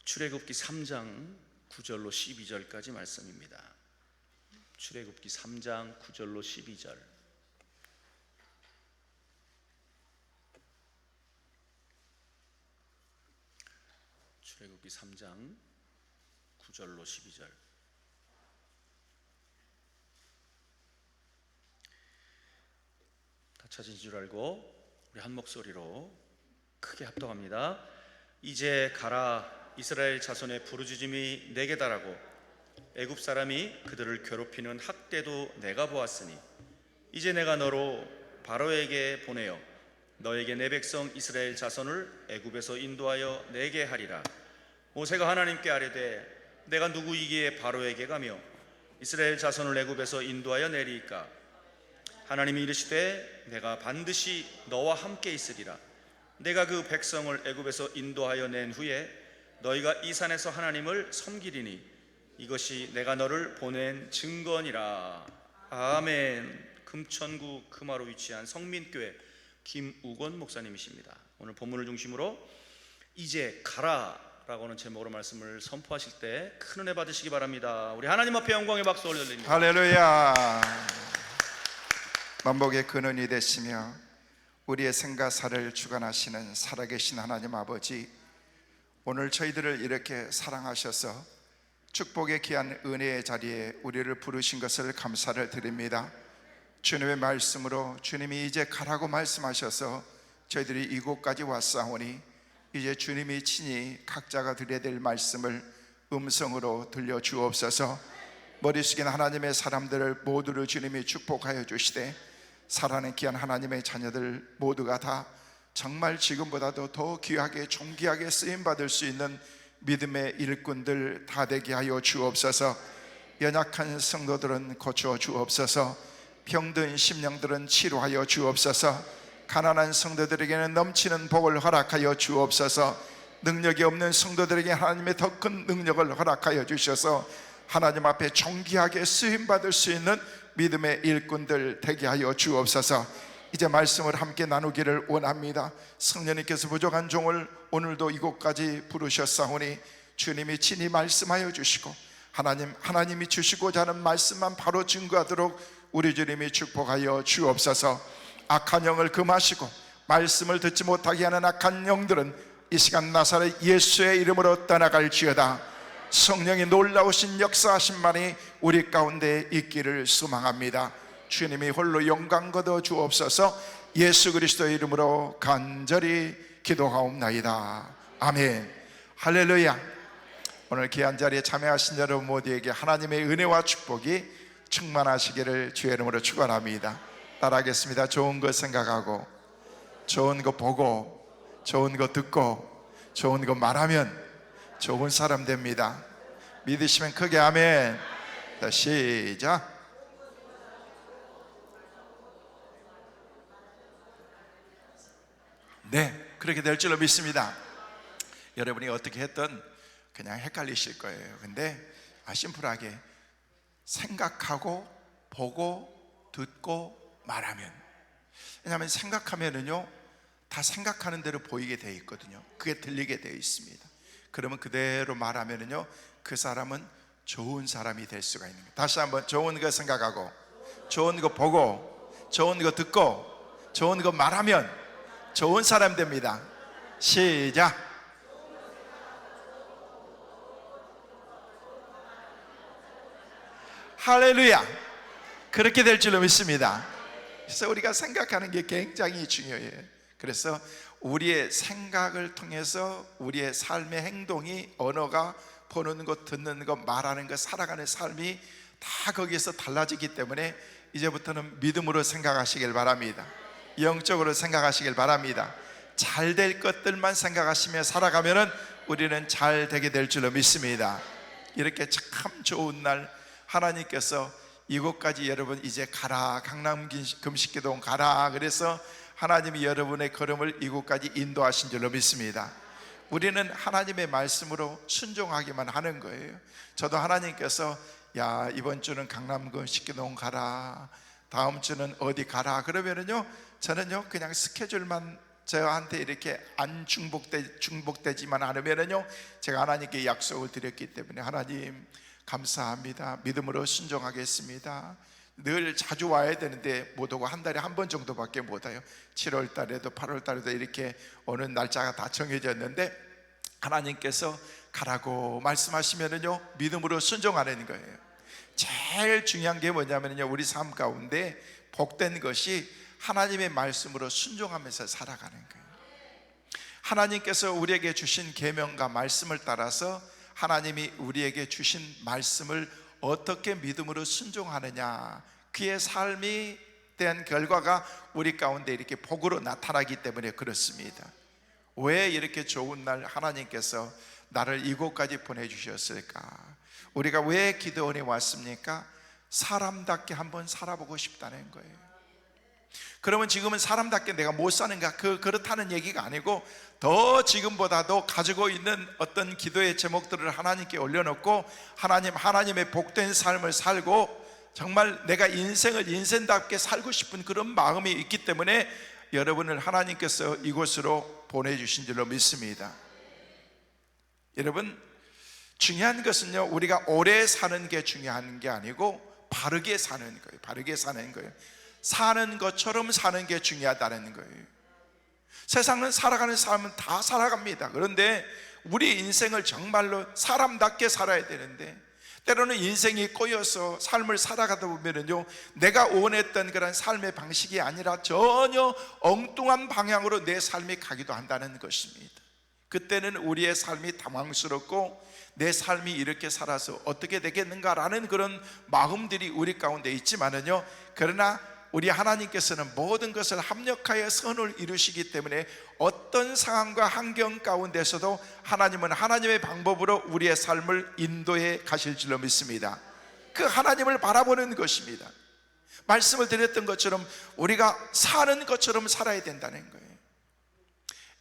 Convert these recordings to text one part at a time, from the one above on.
출애굽기 3장 9절로 12절까지 말씀입니다. 출애굽기 3장 9절로 12절. 출애굽기 3장 9절로 12절. 다 찾으신 줄 알고 우리 한 목소리로 크게 합독합니다. 이제 가라, 이스라엘 자손의 부르짖음이 내게 달하고 애굽 사람이 그들을 괴롭히는 학대도 내가 보았으니 이제 내가 너로 바로에게 보내어 너에게 내 백성 이스라엘 자손을 애굽에서 인도하여 내게 하리라. 모세가 하나님께 아뢰되 내가 누구이기에 바로에게 가며 이스라엘 자손을 애굽에서 인도하여 내리이까? 하나님이 이르시되 내가 반드시 너와 함께 있으리라. 내가 그 백성을 애굽에서 인도하여 낸 후에 너희가 이 산에서 하나님을 섬기리니 이것이 내가 너를 보낸 증거니라. 아멘. 금천구 금화로 위치한 성민교회 김우건 목사님이십니다. 오늘 본문을 중심으로 이제 가라 라고 하는 제목으로 말씀을 선포하실 때 큰 은혜 받으시기 바랍니다. 우리 하나님 앞에 영광의 박수 올려드립니다. 할렐루야. 만복의 근원이 되시며 우리의 생가사를 주관하시는 살아계신 하나님 아버지, 오늘 저희들을 이렇게 사랑하셔서 축복의 귀한 은혜의 자리에 우리를 부르신 것을 감사를 드립니다. 주님의 말씀으로 주님이 이제 가라고 말씀하셔서 저희들이 이곳까지 왔사오니 이제 주님이 친히 각자가 드려야 될 말씀을 음성으로 들려주옵소서. 머리 숙인 하나님의 사람들을 모두를 주님이 축복하여 주시되 살아가는 귀한 하나님의 자녀들 모두가 다 정말 지금보다도 더 귀하게 존귀하게 쓰임받을 수 있는 믿음의 일꾼들 다 되게 하여 주옵소서. 연약한 성도들은 고쳐 주옵소서. 병든 심령들은 치료하여 주옵소서. 가난한 성도들에게는 넘치는 복을 허락하여 주옵소서. 능력이 없는 성도들에게 하나님의 더 큰 능력을 허락하여 주셔서 하나님 앞에 존귀하게 쓰임받을 수 있는 믿음의 일꾼들 되게 하여 주옵소서. 이제 말씀을 함께 나누기를 원합니다. 성령님께서 부족한 종을 오늘도 이곳까지 부르셨사오니 주님이 친히 말씀하여 주시고 하나님이 주시고자 하는 말씀만 바로 증거하도록 우리 주님이 축복하여 주옵소서. 악한 영을 금하시고 말씀을 듣지 못하게 하는 악한 영들은 이 시간 나사렛 예수의 이름으로 떠나갈지어다. 성령이 놀라우신 역사하심만이 우리 가운데 있기를 소망합니다. 주님이 홀로 영광 거둬 주옵소서. 예수 그리스도의 이름으로 간절히 기도하옵나이다. 아멘. 할렐루야. 오늘 귀한 자리에 참여하신 여러분 모두에게 하나님의 은혜와 축복이 충만하시기를 주의 이름으로 축원합니다. 따라하겠습니다. 좋은 거 생각하고, 좋은 거 보고, 좋은 거 듣고, 좋은 거 말하면 좋은 사람 됩니다. 믿으시면 크게 아멘. 자, 시작. 네, 그렇게 될 줄로 믿습니다. 여러분이 어떻게 했든 그냥 헷갈리실 거예요. 근데 심플하게 생각하고 보고 듣고 말하면, 왜냐하면 생각하면은요 다 생각하는 대로 보이게 되어 있거든요. 그게 들리게 되어 있습니다. 그러면 그대로 말하면은요 그 사람은 좋은 사람이 될 수가 있는 거예요. 다시 한번, 좋은 거 생각하고, 좋은 거 보고, 좋은 거 듣고, 좋은 거 말하면 좋은 사람 됩니다. 시작. 할렐루야. 그렇게 될 줄로 믿습니다. 그래서 우리가 생각하는 게 굉장히 중요해요. 그래서 우리의 생각을 통해서 우리의 삶의 행동이, 언어가, 보는 것, 듣는 것, 말하는 것, 살아가는 삶이 다 거기에서 달라지기 때문에 이제부터는 믿음으로 생각하시길 바랍니다. 영적으로 생각하시길 바랍니다. 잘 될 것들만 생각하시며 살아가면은 우리는 잘 되게 될 줄로 믿습니다. 이렇게 참 좋은 날 하나님께서 이곳까지 여러분 이제 가라, 강남 금식기도원 가라, 그래서 하나님이 여러분의 걸음을 이곳까지 인도하신 줄로 믿습니다. 우리는 하나님의 말씀으로 순종하기만 하는 거예요. 저도 하나님께서 야, 이번 주는 강남 금식기도원 가라, 다음 주는 어디 가라 그러면은요 저는요 그냥 스케줄만 저한테 이렇게 안 중복되지만 않으면요, 제가 하나님께 약속을 드렸기 때문에 하나님 감사합니다, 믿음으로 순종하겠습니다. 늘 자주 와야 되는데 못 오고 한 달에 한 번 정도밖에 못 와요. 7월 달에도 8월 달에도 이렇게 오는 날짜가 다 정해졌는데 하나님께서 가라고 말씀하시면은요, 믿음으로 순종하는 거예요. 제일 중요한 게 뭐냐면요, 우리 삶 가운데 복된 것이 하나님의 말씀으로 순종하면서 살아가는 거예요. 하나님께서 우리에게 주신 계명과 말씀을 따라서 하나님이 우리에게 주신 말씀을 어떻게 믿음으로 순종하느냐, 그의 삶이 대한 결과가 우리 가운데 이렇게 복으로 나타나기 때문에 그렇습니다. 왜 이렇게 좋은 날 하나님께서 나를 이곳까지 보내주셨을까? 우리가 왜 기도원에 왔습니까? 사람답게 한번 살아보고 싶다는 거예요. 그러면 지금은 사람답게 내가 못 사는가? 그렇다는 얘기가 아니고 더 지금보다도 가지고 있는 어떤 기도의 제목들을 하나님께 올려놓고 하나님의 복된 삶을 살고 정말 내가 인생을 인생답게 살고 싶은 그런 마음이 있기 때문에 여러분을 하나님께서 이곳으로 보내주신 줄로 믿습니다. 여러분, 중요한 것은요, 우리가 오래 사는 게 중요한 게 아니고 바르게 사는 거예요. 바르게 사는 거예요. 사는 것처럼 사는 게 중요하다는 거예요. 세상은 살아가는 사람은 다 살아갑니다. 그런데 우리 인생을 정말로 사람답게 살아야 되는데 때로는 인생이 꼬여서 삶을 살아가다 보면은요, 내가 원했던 그런 삶의 방식이 아니라 전혀 엉뚱한 방향으로 내 삶이 가기도 한다는 것입니다. 그때는 우리의 삶이 당황스럽고 내 삶이 이렇게 살아서 어떻게 되겠는가라는 그런 마음들이 우리 가운데 있지만은요, 그러나 우리 하나님께서는 모든 것을 합력하여 선을 이루시기 때문에 어떤 상황과 환경 가운데서도 하나님은 하나님의 방법으로 우리의 삶을 인도해 가실 줄로 믿습니다. 그 하나님을 바라보는 것입니다. 말씀을 드렸던 것처럼 우리가 사는 것처럼 살아야 된다는 거예요.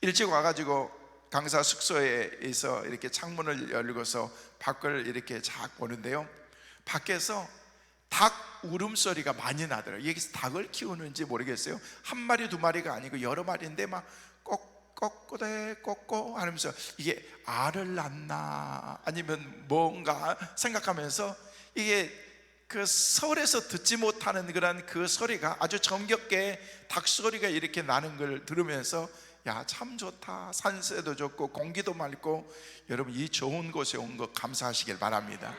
일찍 와가지고 강사 숙소에서 이렇게 창문을 열고서 밖을 이렇게 쫙 보는데요, 밖에서 닭 울음소리가 많이 나더라고요. 여기서 닭을 키우는지 모르겠어요. 한 마리 두 마리가 아니고 여러 마리인데 막 꼬꼬꼬대 꼬꼬 하면서 이게 알을 낳나 아니면 뭔가 생각하면서 이게 그 서울에서 듣지 못하는 그런 그 소리가 아주 정겹게 닭 소리가 이렇게 나는 걸 들으면서 야, 참 좋다. 산세도 좋고 공기도 맑고. 여러분, 이 좋은 곳에 온 거 감사하시길 바랍니다.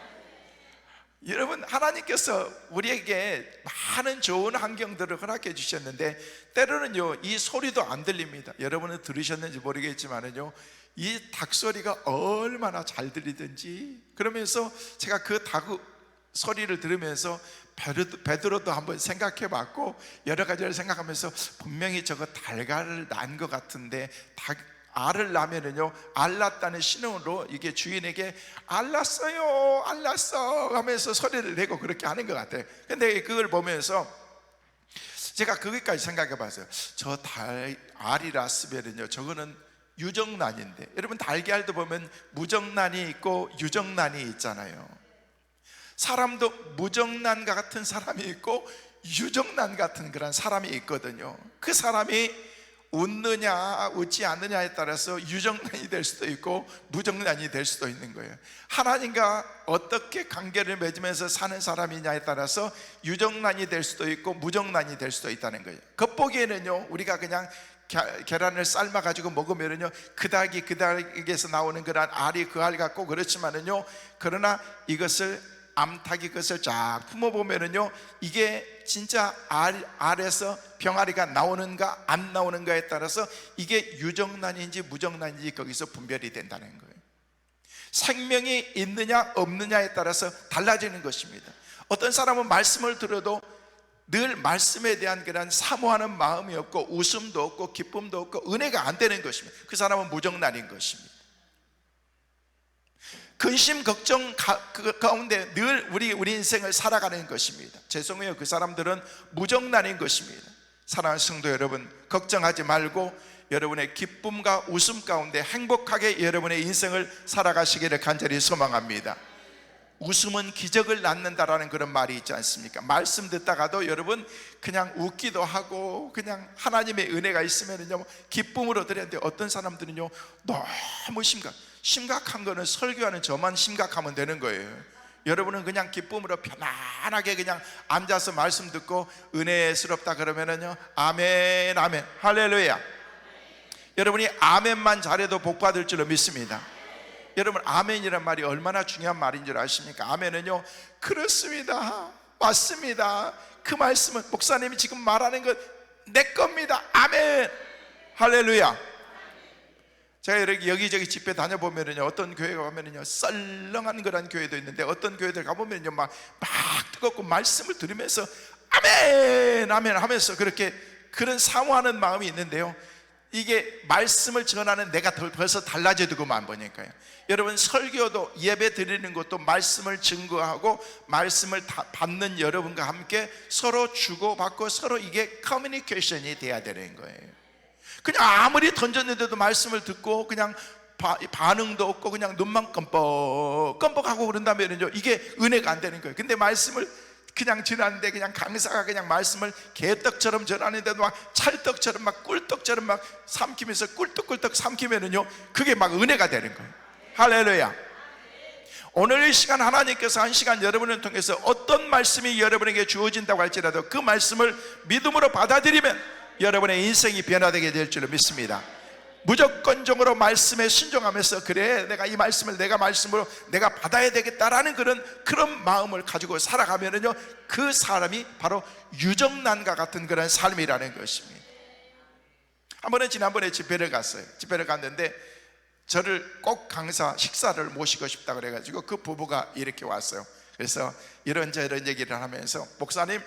여러분, 하나님께서 우리에게 많은 좋은 환경들을 허락해 주셨는데 때로는요, 이 소리도 안 들립니다. 여러분은 들으셨는지 모르겠지만은요, 이 닭소리가 얼마나 잘 들리든지. 그러면서 제가 그 닭 소리를 들으면서 베드로도 한번 생각해 봤고 여러 가지를 생각하면서 분명히 저거 달걀을 낳은 것 같은데 닭 알을 낳으면은요, 알 낳았다는 신호로 이게 주인에게 알 낳았어요, 알 낳았어 하면서 소리를 내고 그렇게 하는 것 같아요. 근데 그걸 보면서 제가 거기까지 생각해 봤어요. 저 알이 낳았으면은요, 저거는 유정란인데, 여러분 달걀도 보면 무정란이 있고 유정란이 있잖아요. 사람도 무정란 같은 사람이 있고 유정란 같은 그런 사람이 있거든요. 그 사람이 웃느냐 웃지 않느냐에 따라서 유정란이 될 수도 있고 무정란이 될 수도 있는 거예요. 하나님과 어떻게 관계를 맺으면서 사는 사람이냐에 따라서 유정란이 될 수도 있고 무정란이 될 수도 있다는 거예요. 겉보기에는요, 우리가 그냥 계란을 삶아가지고 먹으면은요, 그 닭에서 나오는 그런 알이 그 알 같고 그렇지만은요, 그러나 이것을 암탉이 그것을 쫙 품어보면은요, 이게 진짜 알에서 병아리가 나오는가 안 나오는가에 따라서 이게 유정란인지 무정란인지 거기서 분별이 된다는 거예요. 생명이 있느냐 없느냐에 따라서 달라지는 것입니다. 어떤 사람은 말씀을 들어도 늘 말씀에 대한 그런 사모하는 마음이 없고 웃음도 없고 기쁨도 없고 은혜가 안 되는 것입니다. 그 사람은 무정란인 것입니다. 근심 걱정 가운데 늘 우리 인생을 살아가는 것입니다. 죄송해요, 그 사람들은 무정란인 것입니다. 사랑하는 성도 여러분, 걱정하지 말고 여러분의 기쁨과 웃음 가운데 행복하게 여러분의 인생을 살아가시기를 간절히 소망합니다. 웃음은 기적을 낳는다라는 그런 말이 있지 않습니까? 말씀 듣다가도 여러분 그냥 웃기도 하고 그냥 하나님의 은혜가 있으면은요 기쁨으로 드렸는데, 어떤 사람들은요 너무 심각한 거는 설교하는 저만 심각하면 되는 거예요. 여러분은 그냥 기쁨으로 편안하게 그냥 앉아서 말씀 듣고 은혜스럽다 그러면은요 아멘 아멘 할렐루야. 여러분이 아멘만 잘해도 복 받을 줄로 믿습니다. 여러분 아멘이란 말이 얼마나 중요한 말인 줄 아십니까? 아멘은요 그렇습니다, 맞습니다, 그 말씀은 목사님이 지금 말하는 것 내 겁니다, 아멘 할렐루야. 제가 이렇게 여기저기 집회 다녀보면은요 어떤 교회 가보면은요 썰렁한 그런 교회도 있는데, 어떤 교회들 가보면요 막 뜨겁고 말씀을 들으면서 아멘 아멘 하면서 그렇게 그런 사모하는 마음이 있는데요, 이게 말씀을 전하는 내가 벌써 달라지더구만 보니까요. 여러분 설교도 예배 드리는 것도 말씀을 증거하고 말씀을 받는 여러분과 함께 서로 주고받고 서로 이게 커뮤니케이션이 돼야 되는 거예요. 그냥 아무리 던졌는데도 말씀을 듣고 그냥 반응도 없고 그냥 눈만 껌뻑껌뻑하고 그런다면요 이게 은혜가 안 되는 거예요. 근데 말씀을 그냥 전하는데 그냥 강사가 그냥 말씀을 개떡처럼 전하는데도 막 찰떡처럼 막 꿀떡처럼 막 삼키면서 꿀떡꿀떡 삼키면은요 그게 막 은혜가 되는 거예요. 할렐루야. 오늘 이 시간 하나님께서 한 시간 여러분을 통해서 어떤 말씀이 여러분에게 주어진다고 할지라도 그 말씀을 믿음으로 받아들이면 여러분의 인생이 변화되게 될 줄로 믿습니다. 무조건적으로 말씀에 순종하면서 그래 내가 이 말씀을 내가 말씀으로 내가 받아야 되겠다라는 그런 마음을 가지고 살아가면은요 그 사람이 바로 유정란과 같은 그런 삶이라는 것입니다. 한 번은 지난번에 집회를 갔어요. 집회를 갔는데 저를 꼭 강사 식사를 모시고 싶다 그래가지고 그 부부가 이렇게 왔어요. 그래서 이런저런 얘기를 하면서 목사님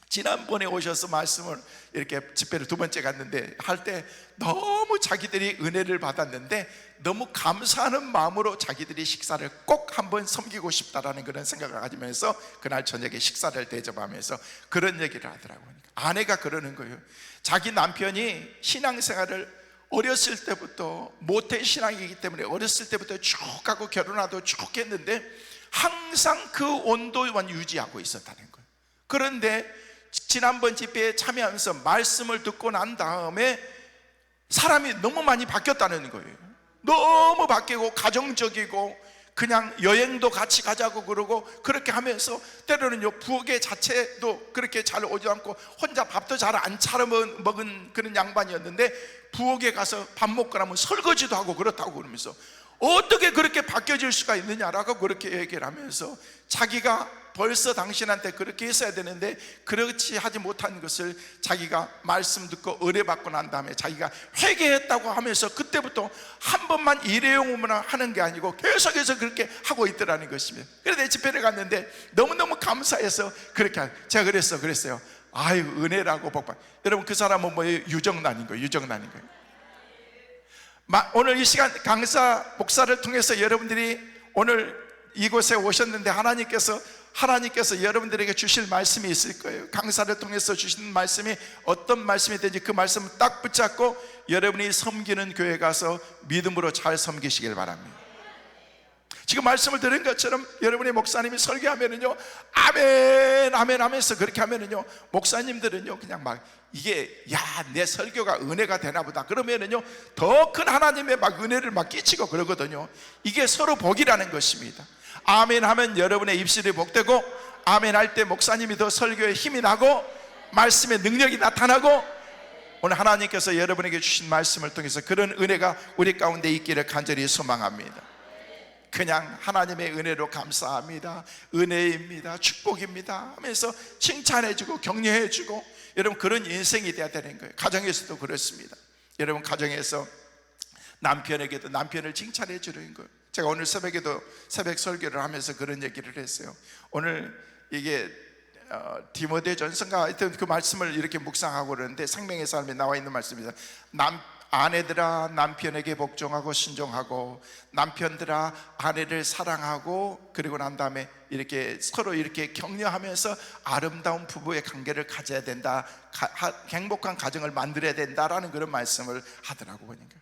지난번에 오셔서 말씀을 이렇게 집회를 두 번째 갔는데 할 때 너무 자기들이 은혜를 받았는데 너무 감사하는 마음으로 자기들이 식사를 꼭 한번 섬기고 싶다라는 그런 생각을 가지면서 그날 저녁에 식사를 대접하면서 그런 얘기를 하더라고요. 아내가 그러는 거예요. 자기 남편이 신앙생활을 어렸을 때부터 모태 신앙이기 때문에 어렸을 때부터 쭉 하고 결혼하도 쭉 했는데 항상 그 온도만 유지하고 있었다는 거예요. 그런데 지난번 집회에 참여하면서 말씀을 듣고 난 다음에 사람이 너무 많이 바뀌었다는 거예요. 너무 바뀌고 가정적이고 그냥 여행도 같이 가자고 그러고 그렇게 하면서 때로는요 부엌에 자체도 그렇게 잘 오지 않고 혼자 밥도 잘 안 차려 먹은 그런 양반이었는데 부엌에 가서 밥 먹고 나면 설거지도 하고 그렇다고 그러면서 어떻게 그렇게 바뀌어질 수가 있느냐라고 그렇게 얘기를 하면서 자기가 벌써 당신한테 그렇게 했어야 되는데 그렇지 하지 못한 것을 자기가 말씀 듣고 의뢰받고 난 다음에 자기가 회개했다고 하면서 그때부터 한 번만 일회용으로 하는 게 아니고 계속해서 그렇게 하고 있더라는 것입니다. 그런데 집회를 갔는데 너무너무 감사해서 그렇게 제가 그랬어요. 아유 은혜라고 복받. 여러분 그 사람은 뭐예요? 유정란인 거예요. 유정란인 거예요. 오늘 이 시간 강사 목사를 통해서 여러분들이 오늘 이곳에 오셨는데 하나님께서 여러분들에게 주실 말씀이 있을 거예요. 강사를 통해서 주시는 말씀이 어떤 말씀이든지 그 말씀을 딱 붙잡고 여러분이 섬기는 교회 가서 믿음으로 잘 섬기시길 바랍니다. 지금 말씀을 들은 것처럼 여러분의 목사님이 설교하면은요 아멘 아멘 하면서 그렇게 하면은요 목사님들은요 그냥 막 이게 야 내 설교가 은혜가 되나 보다 그러면은요 더 큰 하나님의 막 은혜를 막 끼치고 그러거든요. 이게 서로 복이라는 것입니다. 아멘 하면 여러분의 입술이 복되고 아멘 할 때 목사님이 더 설교에 힘이 나고 말씀의 능력이 나타나고 오늘 하나님께서 여러분에게 주신 말씀을 통해서 그런 은혜가 우리 가운데 있기를 간절히 소망합니다. 그냥 하나님의 은혜로 감사합니다, 은혜입니다, 축복입니다 하면서 칭찬해주고 격려해주고 여러분 그런 인생이 돼야 되는 거예요. 가정에서도 그렇습니다. 여러분 가정에서 남편에게도 남편을 칭찬해 주는 거예요. 제가 오늘 새벽에도 새벽 설교를 하면서 그런 얘기를 했어요. 오늘 이게 디모데전서인가 하여튼 그 말씀을 이렇게 묵상하고 그러는데 생명의 삶에 나와 있는 말씀입니다. 아내들아 남편에게 복종하고 순종하고 남편들아 아내를 사랑하고 그리고 난 다음에 이렇게 서로 이렇게 격려하면서 아름다운 부부의 관계를 가져야 된다, 행복한 가정을 만들어야 된다라는 그런 말씀을 하더라고 보니까.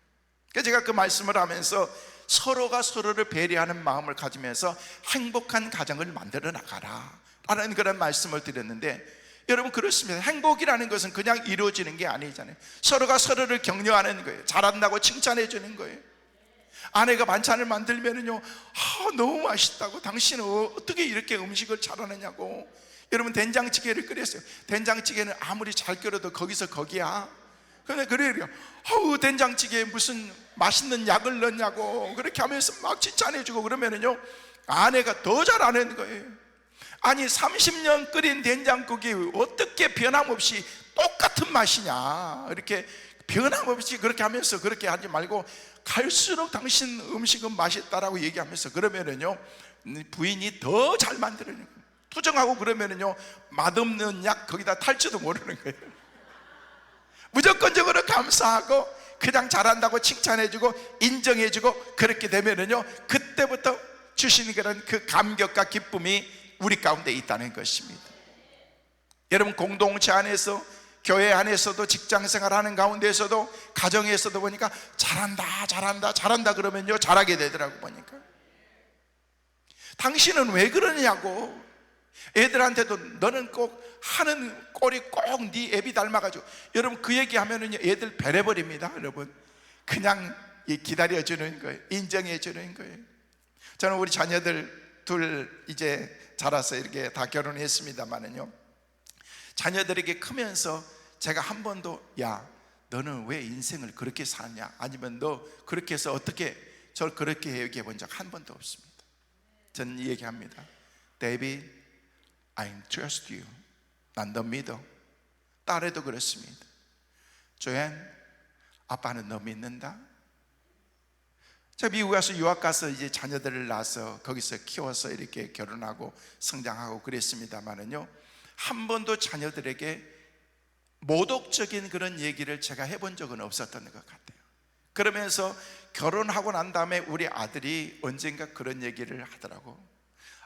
그래서 제가 그 말씀을 하면서 서로가 서로를 배려하는 마음을 가지면서 행복한 가정을 만들어 나가라 라는 그런 말씀을 드렸는데, 여러분 그렇습니다. 행복이라는 것은 그냥 이루어지는 게 아니잖아요. 서로가 서로를 격려하는 거예요. 잘한다고 칭찬해 주는 거예요. 아내가 반찬을 만들면은요, 너무 맛있다고, 당신은 어떻게 이렇게 음식을 잘하느냐고. 여러분 된장찌개를 끓였어요. 된장찌개는 아무리 잘 끓여도 거기서 거기야. 근데 그래요. 된장찌개에 무슨 맛있는 약을 넣냐고 그렇게 하면서 막 칭찬해주고 그러면은요, 아내가 더 잘하는 거예요. 아니 30년 끓인 된장국이 어떻게 변함없이 똑같은 맛이냐, 이렇게 변함없이 그렇게 하면서, 그렇게 하지 말고 갈수록 당신 음식은 맛있다라고 얘기하면서 그러면은요, 부인이 더 잘 만드는 거예요. 투정하고 그러면은요, 맛없는 약 거기다 탈지도 모르는 거예요. 무조건적으로 감사하고 그냥 잘한다고 칭찬해주고 인정해주고, 그렇게 되면은요, 그때부터 주시는 그런 그 감격과 기쁨이 우리 가운데 있다는 것입니다. 여러분 공동체 안에서, 교회 안에서도, 직장생활 하는 가운데에서도, 가정에서도 보니까 잘한다 그러면요, 잘하게 되더라고. 보니까 당신은 왜 그러냐고. 애들한테도 너는 꼭 하는 꼴이 꼭 네 애비 닮아가지고, 여러분 그 얘기하면은 애들 배려버립니다. 여러분 그냥 기다려주는 거예요. 인정해주는 거예요. 저는 우리 자녀들 둘 이제 자라서 이렇게 다 결혼했습니다만은요, 자녀들에게 크면서 제가 한 번도 야 너는 왜 인생을 그렇게 사냐, 아니면 너 그렇게 해서 어떻게 저를 그렇게 얘기해 본 적 한 번도 없습니다. 저는 이 얘기합니다. 데이빗, I trust you. 난 너 믿어. 딸에도 그렇습니다. 조앤, 아빠는 너 믿는다. 제가 미국 가서 유학 가서 이제 자녀들을 낳아서 거기서 키워서 이렇게 결혼하고 성장하고 그랬습니다만은요, 한 번도 자녀들에게 모독적인 그런 얘기를 제가 해본 적은 없었던 것 같아요. 그러면서 결혼하고 난 다음에 우리 아들이 언젠가 그런 얘기를 하더라고.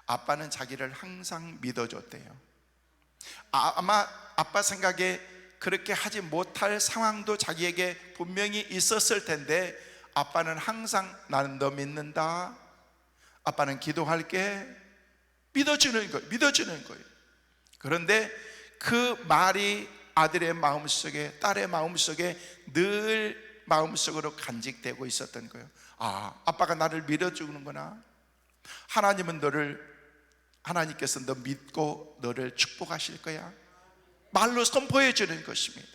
아빠는 자기를 항상 믿어줬대요. 아마 아빠 생각에 그렇게 하지 못할 상황도 자기에게 분명히 있었을 텐데, 아빠는 항상 나는 너 믿는다, 아빠는 기도할게, 믿어주는 거예요. 그런데 그 말이 아들의 마음속에, 딸의 마음속에 늘 마음속으로 간직되고 있었던 거예요. 아빠가 나를 믿어주는구나. 하나님께서 너 믿고 너를 축복하실 거야. 말로 선포해 주는 것입니다.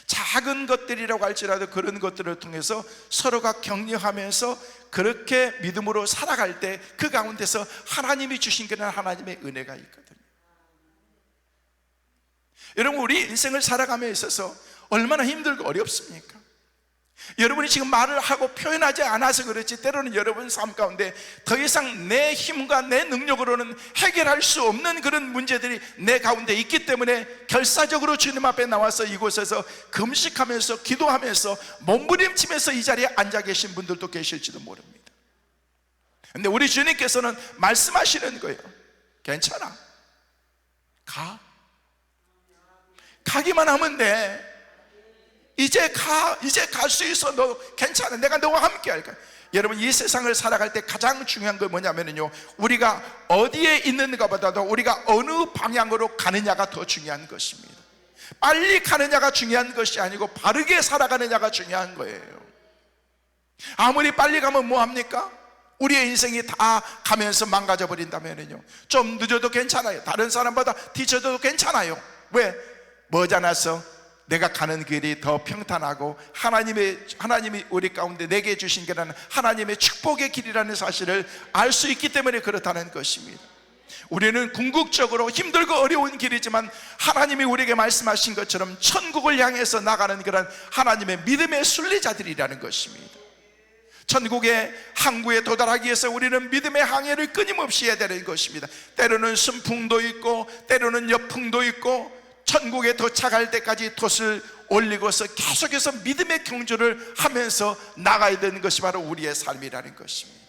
작은 것들이라고 할지라도 그런 것들을 통해서 서로가 격려하면서 그렇게 믿음으로 살아갈 때 그 가운데서 하나님이 주신 그런 하나님의 은혜가 있거든요. 여러분 우리 인생을 살아감에 있어서 얼마나 힘들고 어렵습니까? 여러분이 지금 말을 하고 표현하지 않아서 그렇지, 때로는 여러분 삶 가운데 더 이상 내 힘과 내 능력으로는 해결할 수 없는 그런 문제들이 내 가운데 있기 때문에 결사적으로 주님 앞에 나와서 이곳에서 금식하면서 기도하면서 몸부림치면서 이 자리에 앉아 계신 분들도 계실지도 모릅니다. 근데 우리 주님께서는 말씀하시는 거예요. 괜찮아, 가기만 하면 돼. 이제 갈 수 있어. 너 괜찮아. 내가 너와 함께 할 거야. 여러분 이 세상을 살아갈 때 가장 중요한 건 뭐냐면요, 우리가 어디에 있는가 보다도 우리가 어느 방향으로 가느냐가 더 중요한 것입니다. 빨리 가느냐가 중요한 것이 아니고 바르게 살아가느냐가 중요한 거예요. 아무리 빨리 가면 뭐합니까? 우리의 인생이 다 가면서 망가져 버린다면요, 좀 늦어도 괜찮아요. 다른 사람보다 뒤쳐도 괜찮아요. 왜? 머지않아서 내가 가는 길이 더 평탄하고 하나님이 우리 가운데 내게 주신 길은 하나님의 축복의 길이라는 사실을 알 수 있기 때문에 그렇다는 것입니다. 우리는 궁극적으로 힘들고 어려운 길이지만 하나님이 우리에게 말씀하신 것처럼 천국을 향해서 나가는 그런 하나님의 믿음의 순례자들이라는 것입니다. 천국의 항구에 도달하기 위해서 우리는 믿음의 항해를 끊임없이 해야 되는 것입니다. 때로는 순풍도 있고 때로는 역풍도 있고, 천국에 도착할 때까지 돛을 올리고서 계속해서 믿음의 경주를 하면서 나가야 되는 것이 바로 우리의 삶이라는 것입니다.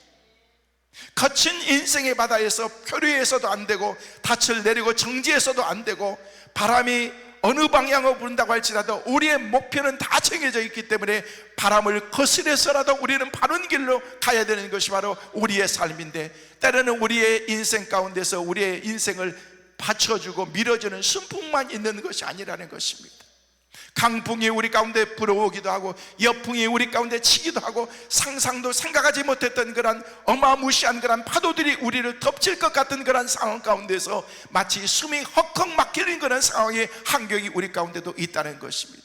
거친 인생의 바다에서 표류해서도 안 되고, 닻을 내리고 정지해서도 안 되고, 바람이 어느 방향으로 부른다고 할지라도 우리의 목표는 다 정해져 있기 때문에 바람을 거스려서라도 우리는 바른 길로 가야 되는 것이 바로 우리의 삶인데, 때로는 우리의 인생 가운데서 우리의 인생을 받쳐주고 밀어주는 순풍만 있는 것이 아니라는 것입니다. 강풍이 우리 가운데 불어오기도 하고 여풍이 우리 가운데 치기도 하고 상상도 생각하지 못했던 그런 어마무시한 그런 파도들이 우리를 덮칠 것 같은 그런 상황 가운데서 마치 숨이 헉헉 막히는 그런 상황의 환경이 우리 가운데도 있다는 것입니다.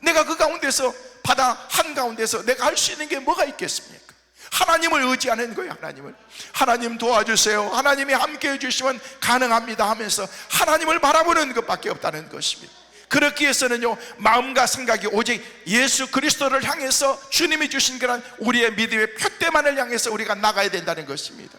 내가 그 가운데서 바다 한가운데서 내가 할 수 있는 게 뭐가 있겠습니까? 하나님을 의지하는 거예요. 하나님 도와주세요, 하나님이 함께 해주시면 가능합니다 하면서 하나님을 바라보는 것밖에 없다는 것입니다. 그렇기 위해서는요, 마음과 생각이 오직 예수 그리스도를 향해서 주님이 주신 그런 우리의 믿음의 표대만을 향해서 우리가 나가야 된다는 것입니다.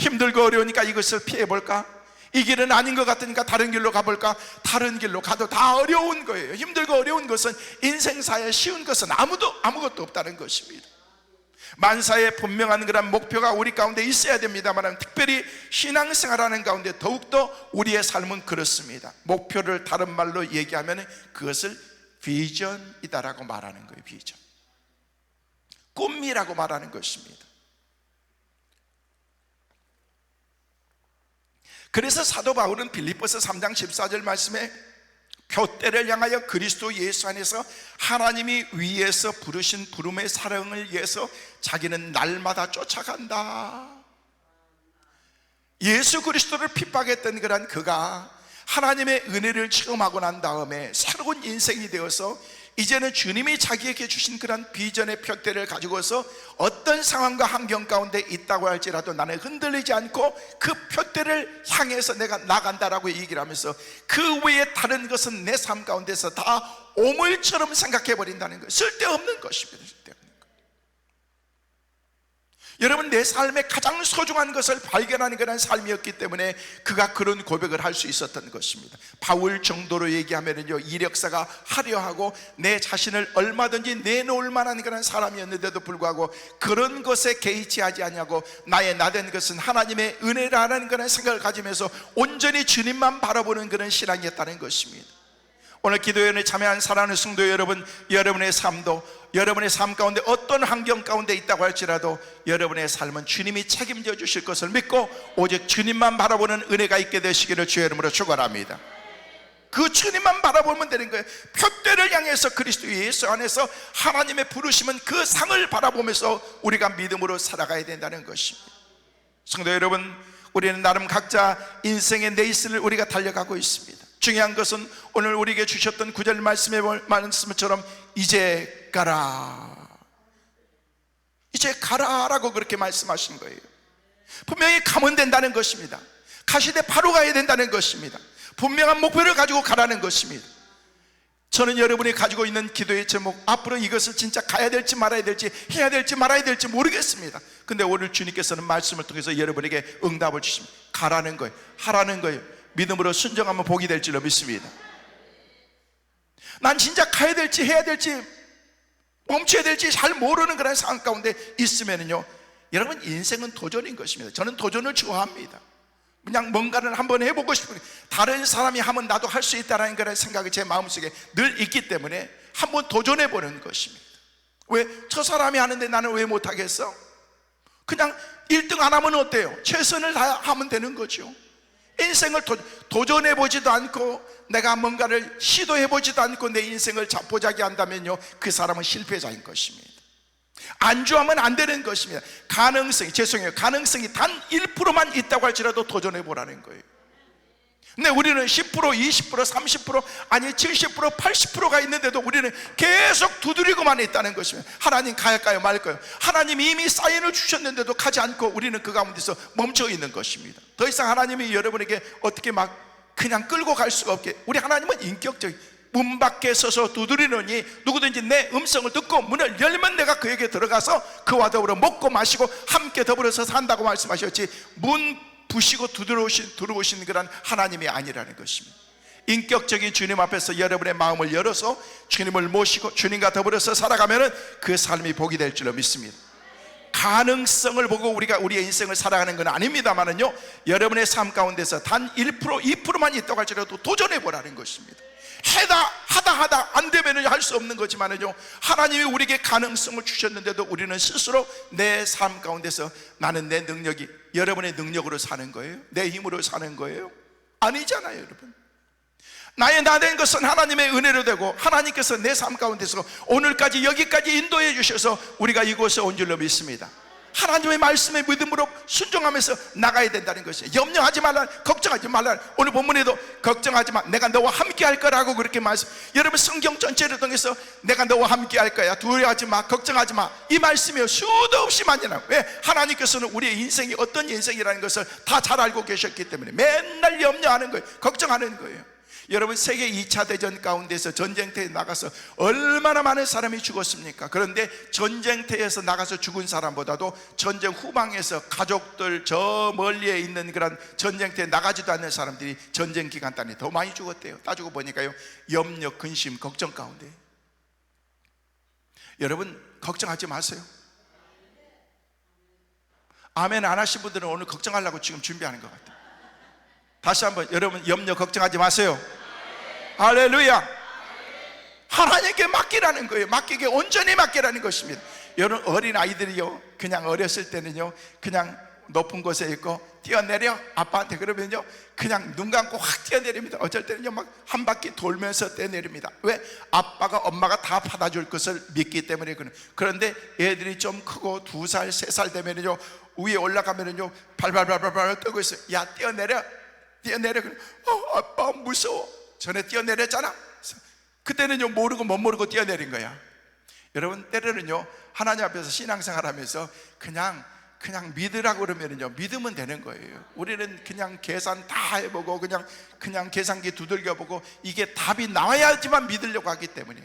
힘들고 어려우니까 이것을 피해볼까? 이 길은 아닌 것 같으니까 다른 길로 가볼까? 다른 길로 가도 다 어려운 거예요. 힘들고 어려운 것은 인생사에 쉬운 것은 아무것도 없다는 것입니다. 만사에 분명한 그런 목표가 우리 가운데 있어야 됩니다만, 특별히 신앙생활하는 가운데 더욱더 우리의 삶은 그렇습니다. 목표를 다른 말로 얘기하면 그것을 비전이다라고 말하는 거예요. 비전, 꿈이라고 말하는 것입니다. 그래서 사도 바울은 빌립보서 3장 14절 말씀에 표대를 향하여 그리스도 예수 안에서 하나님이 위에서 부르신 부름의 사랑을 위해서 자기는 날마다 쫓아간다. 예수 그리스도를 핍박했던 그런 그가 하나님의 은혜를 체험하고 난 다음에 새로운 인생이 되어서 이제는 주님이 자기에게 주신 그런 비전의 표대를 가지고서 어떤 상황과 환경 가운데 있다고 할지라도 나는 흔들리지 않고 그 표대를 향해서 내가 나간다라고 얘기를 하면서 그 외에 다른 것은 내 삶 가운데서 다 오물처럼 생각해 버린다는 것, 쓸데없는 것입니다. 쓸데없는 것. 여러분, 내 삶에 가장 소중한 것을 발견하는 그런 삶이었기 때문에 그가 그런 고백을 할 수 있었던 것입니다. 바울 정도로 얘기하면요, 이력서가 화려하고 내 자신을 얼마든지 내놓을 만한 그런 사람이었는데도 불구하고 그런 것에 개의치 하지 않냐고 나의 나된 것은 하나님의 은혜라는 그런 생각을 가지면서 온전히 주님만 바라보는 그런 신앙이었다는 것입니다. 오늘 기도회에 참여한 사랑하는 성도 여러분, 여러분의 삶도 여러분의 삶 가운데 어떤 환경 가운데 있다고 할지라도 여러분의 삶은 주님이 책임져 주실 것을 믿고 오직 주님만 바라보는 은혜가 있게 되시기를 주의 이름으로 축원합니다. 그 주님만 바라보면 되는 거예요. 표대를 향해서 그리스도 예수 안에서 하나님의 부르심은 그 상을 바라보면서 우리가 믿음으로 살아가야 된다는 것입니다. 성도 여러분, 우리는 나름 각자 인생의 레이스를 우리가 달려가고 있습니다. 중요한 것은 오늘 우리에게 주셨던 9절 말씀의 말씀처럼 이제 가라, 이제 가라라고 그렇게 말씀하신 거예요. 분명히 가면 된다는 것입니다. 가시되 바로 가야 된다는 것입니다. 분명한 목표를 가지고 가라는 것입니다. 저는 여러분이 가지고 있는 기도의 제목, 앞으로 이것을 진짜 가야 될지 말아야 될지, 해야 될지 말아야 될지 모르겠습니다. 근데 오늘 주님께서는 말씀을 통해서 여러분에게 응답을 주십니다. 가라는 거예요, 하라는 거예요. 믿음으로 순종하면 복이 될 줄로 믿습니다. 난 진짜 가야 될지 해야 될지 멈춰야 될지 잘 모르는 그런 상황 가운데 있으면요, 여러분, 인생은 도전인 것입니다. 저는 도전을 좋아합니다. 그냥 뭔가를 한번 해보고 싶은, 다른 사람이 하면 나도 할 수 있다는 그런 생각이 제 마음속에 늘 있기 때문에 한번 도전해보는 것입니다. 왜? 저 사람이 하는데 나는 왜 못하겠어? 그냥 1등 안 하면 어때요? 최선을 다하면 되는 거죠. 인생을 도전해보지도 않고 내가 뭔가를 시도해보지도 않고 내 인생을 자포자기 한다면요, 그 사람은 실패자인 것입니다. 안주하면 안 되는 것입니다. 가능성이 단 1%만 있다고 할지라도 도전해보라는 거예요. 근데 우리는 10%, 20%, 30%, 아니 70%, 80%가 있는데도 우리는 계속 두드리고만 있다는 것입니다. 하나님 갈까요 말까요? 하나님이 이미 사인을 주셨는데도 가지 않고 우리는 그 가운데서 멈춰 있는 것입니다. 더 이상 하나님이 여러분에게 어떻게 막 그냥 끌고 갈 수가 없게, 우리 하나님은 인격적인, 문 밖에 서서 두드리느니 누구든지 내 음성을 듣고 문을 열면 내가 그에게 들어가서 그와 더불어 먹고 마시고 함께 더불어서 산다고 말씀하셨지, 문 부시고 들어오신 그런 하나님이 아니라는 것입니다. 인격적인 주님 앞에서 여러분의 마음을 열어서 주님을 모시고 주님과 더불어서 살아가면 그 삶이 복이 될 줄로 믿습니다. 가능성을 보고 우리가 우리의 인생을 살아가는 건 아닙니다만은요, 여러분의 삶 가운데서 단 1%, 2%만 있다고 할지라도 도전해 보라는 것입니다. 하다 안 되면은 할 수 없는 거지만은요, 하나님이 우리에게 가능성을 주셨는데도 우리는 스스로 내 삶 가운데서 나는 내 능력이 여러분의 능력으로 사는 거예요? 내 힘으로 사는 거예요? 아니잖아요, 여러분. 나의 나 된 것은 하나님의 은혜로 되고, 하나님께서 내 삶 가운데서 오늘까지 여기까지 인도해 주셔서 우리가 이곳에 온 줄로 믿습니다. 하나님의 말씀에 믿음으로 순종하면서 나가야 된다는 것이에요. 염려하지 말라, 걱정하지 말라. 오늘 본문에도 걱정하지 마, 내가 너와 함께 할 거라고 그렇게 말씀. 여러분, 성경 전체를 통해서 내가 너와 함께 할 거야, 두려워하지 마, 걱정하지 마, 이 말씀이 수도 없이 많이 나와요. 왜? 하나님께서는 우리의 인생이 어떤 인생이라는 것을 다 잘 알고 계셨기 때문에 맨날 염려하는 거예요. 걱정하는 거예요. 여러분, 세계 2차 대전 가운데서 전쟁터에 나가서 얼마나 많은 사람이 죽었습니까? 그런데 전쟁터에서 나가서 죽은 사람보다도 전쟁 후방에서 가족들 저 멀리에 있는 그런 전쟁터에 나가지도 않는 사람들이 전쟁 기간 동안에 더 많이 죽었대요. 따지고 보니까요, 염려, 근심, 걱정 가운데. 여러분, 걱정하지 마세요. 아멘 안 하신 분들은 오늘 걱정하려고 지금 준비하는 것 같아요. 다시 한번, 여러분, 염려 걱정하지 마세요. 할렐루야. 하나님께 맡기라는 거예요. 맡기게, 온전히 맡기라는 것입니다. 여러분, 어린 아이들이요, 그냥 어렸을 때는요, 그냥 높은 곳에 있고 뛰어내려 아빠한테 그러면요, 그냥 눈 감고 확 뛰어내립니다. 어쩔 때는요, 막 한 바퀴 돌면서 뛰어내립니다. 왜? 아빠가 엄마가 다 받아줄 것을 믿기 때문에. 그런데 애들이 좀 크고 2살 3살 되면은요, 위에 올라가면은요, 발발발발 떨고 있어요. 야, 뛰어내려. 아빠 무서워. 전에 뛰어내렸잖아. 그때는요, 모르고 못 모르고 뛰어내린 거야. 여러분, 때로는요, 하나님 앞에서 신앙생활 하면서 그냥 믿으라고 그러면은요, 믿으면 되는 거예요. 우리는 그냥 계산 다 해보고 그냥 계산기 두들겨보고 이게 답이 나와야지만 믿으려고 하기 때문에,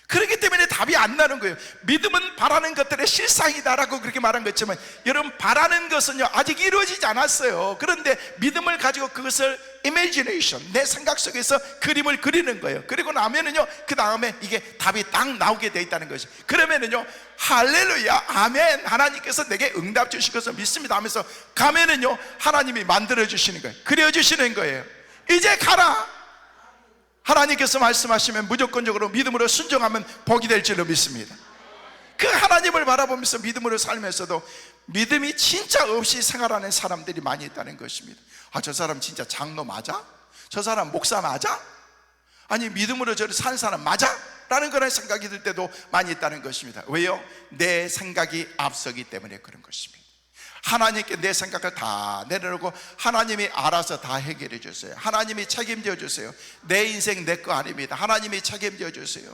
그렇기 때문에 답이 안 나는 거예요. 믿음은 바라는 것들의 실상이다라고 그렇게 말한 것처럼, 여러분, 바라는 것은요, 아직 이루어지지 않았어요. 그런데 믿음을 가지고 그것을 imagination, 내 생각 속에서 그림을 그리는 거예요. 그리고 나면은요, 그 다음에 이게 답이 딱 나오게 돼 있다는 것이. 그러면은요, 할렐루야, 아멘, 하나님께서 내게 응답 주실 것을 믿습니다 하면서 가면은요, 하나님이 만들어 주시는 거예요. 그려 주시는 거예요. 이제 가라. 하나님께서 말씀하시면 무조건적으로 믿음으로 순종하면 복이 될 줄로 믿습니다. 그 하나님을 바라보면서 믿음으로 살면서도 믿음이 진짜 없이 생활하는 사람들이 많이 있다는 것입니다. 아, 저 사람 진짜 장로 맞아? 저 사람 목사 맞아? 아니, 믿음으로 저를 사는 사람 맞아? 라는 그런 생각이 들 때도 많이 있다는 것입니다. 왜요? 내 생각이 앞서기 때문에 그런 것입니다. 하나님께 내 생각을 다 내려놓고 하나님이 알아서 다 해결해 주세요. 하나님이 책임져 주세요. 내 인생 내 거 아닙니다. 하나님이 책임져 주세요.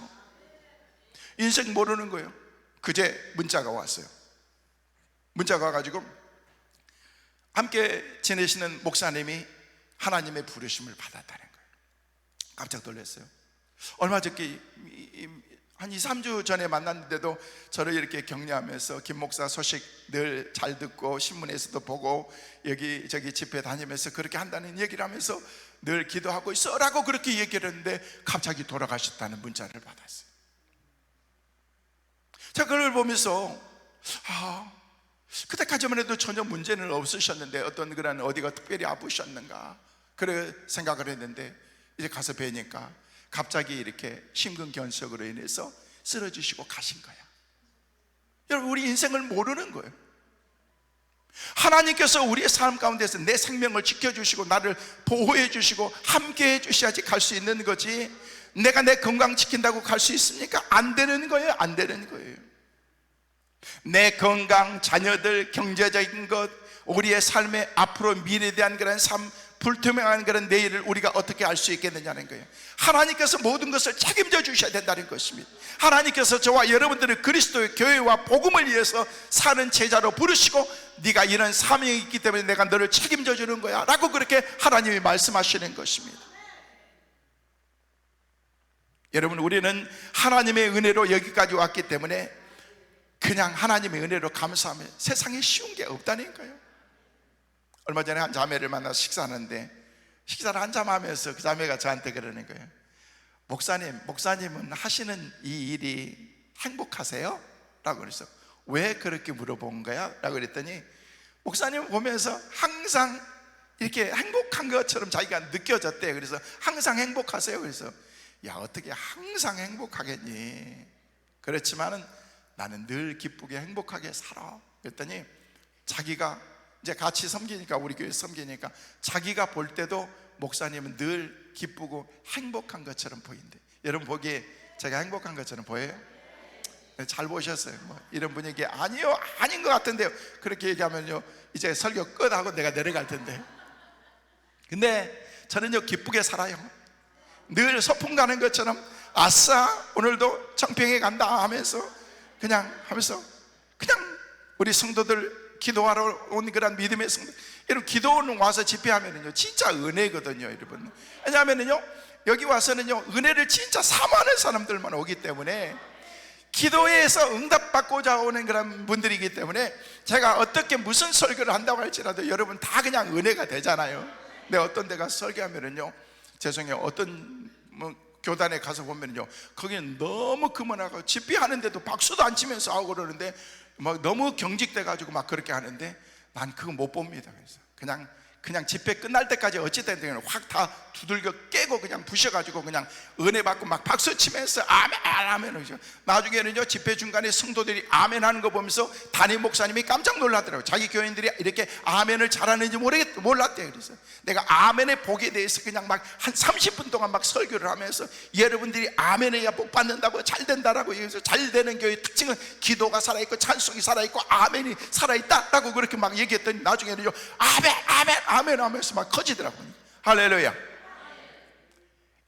인생 모르는 거예요. 그제 문자가 왔어요. 문자가 와가지고 함께 지내시는 목사님이 하나님의 부르심을 받았다는 거예요. 깜짝 놀랐어요. 얼마 전에 한 2, 3주 전에 만났는데도 저를 이렇게 격려하면서 김 목사 소식 늘 잘 듣고 신문에서도 보고 여기저기 집회 다니면서 그렇게 한다는 얘기를 하면서 늘 기도하고 있어라고 그렇게 얘기를 했는데 갑자기 돌아가셨다는 문자를 받았어요. 제가 그걸 보면서 그때까지만 해도 전혀 문제는 없으셨는데 어떤 그런 어디가 특별히 아프셨는가 그래 생각을 했는데, 이제 가서 뵈니까 갑자기 이렇게 심근경색으로 인해서 쓰러지시고 가신 거야. 여러분, 우리 인생을 모르는 거예요. 하나님께서 우리의 삶 가운데서 내 생명을 지켜주시고 나를 보호해 주시고 함께 해 주셔야지 갈 수 있는 거지, 내가 내 건강 지킨다고 갈 수 있습니까? 안 되는 거예요. 안 되는 거예요. 내 건강, 자녀들, 경제적인 것, 우리의 삶의 앞으로 미래에 대한 그런 삶, 불투명한 그런 내일을 우리가 어떻게 알 수 있겠느냐는 거예요. 하나님께서 모든 것을 책임져 주셔야 된다는 것입니다. 하나님께서 저와 여러분들을 그리스도의 교회와 복음을 위해서 사는 제자로 부르시고 네가 이런 사명이 있기 때문에 내가 너를 책임져 주는 거야 라고 그렇게 하나님이 말씀하시는 것입니다. 여러분, 우리는 하나님의 은혜로 여기까지 왔기 때문에 그냥 하나님의 은혜로 감사하면 세상에 쉬운 게 없다는 거예요. 얼마 전에 한 자매를 만나서 식사하는데, 식사를 한참 하면서 그 자매가 저한테 그러는 거예요. 목사님은 하시는 이 일이 행복하세요? 라고 그래서 왜 그렇게 물어본 거야? 라고 그랬더니 목사님 보면서 항상 이렇게 행복한 것처럼 자기가 느껴졌대요. 그래서 항상 행복하세요. 그래서 야, 어떻게 항상 행복하겠니? 그렇지만은 나는 늘 기쁘게 행복하게 살아. 그랬더니 자기가 이제 같이 섬기니까, 우리 교회 섬기니까 자기가 볼 때도 목사님은 늘 기쁘고 행복한 것처럼 보인대. 여러분 보기에 제가 행복한 것처럼 보여요? 잘 보셨어요. 뭐 이런 분위기 아니요, 아닌 것 같은데요. 그렇게 얘기하면요 이제 설교 끝하고 내가 내려갈 텐데. 근데 저는요 기쁘게 살아요. 늘 소풍 가는 것처럼 아싸 오늘도 청평에 간다 하면서 그냥 우리 성도들 기도하러 온 그런 믿음의 성도, 여러분 기도는 와서 집회하면은요 진짜 은혜거든요, 여러분. 왜냐하면은요 여기 와서는요 은혜를 진짜 사모하는 사람들만 오기 때문에, 기도에서 응답받고자 오는 그런 분들이기 때문에 제가 어떻게 무슨 설교를 한다고 할지라도 여러분 다 그냥 은혜가 되잖아요. 근데 어떤 데가 설교하면은요, 죄송해요, 어떤 교단에 가서 보면은요 거기는 너무 그만하고 집회하는데도 박수도 안 치면서 하고 그러는데 막 너무 경직돼 가지고 막 그렇게 하는데 난 그거 못 봅니다. 그래서 그냥 집회 끝날 때까지 어찌됐든 확 다 두들겨 깨고 그냥 부셔가지고 그냥 은혜 받고 막 박수 치면서 아멘 아멘. 나중에는요 집회 중간에 성도들이 아멘 하는 거 보면서 담임 목사님이 깜짝 놀라더라고요. 자기 교인들이 이렇게 아멘을 잘하는지 몰랐대요. 그래서 내가 아멘의 복에 대해서 그냥 막 한 30분 동안 막 설교를 하면서 여러분들이 아멘해야 복 받는다고, 잘 된다라고, 여기서 잘 되는 교회의 특징은 기도가 살아있고 찬송이 살아있고 아멘이 살아있다라고 그렇게 막 얘기했더니 나중에는요 아멘 아멘 아멘 하면서 막 커지더라고요. 할렐루야.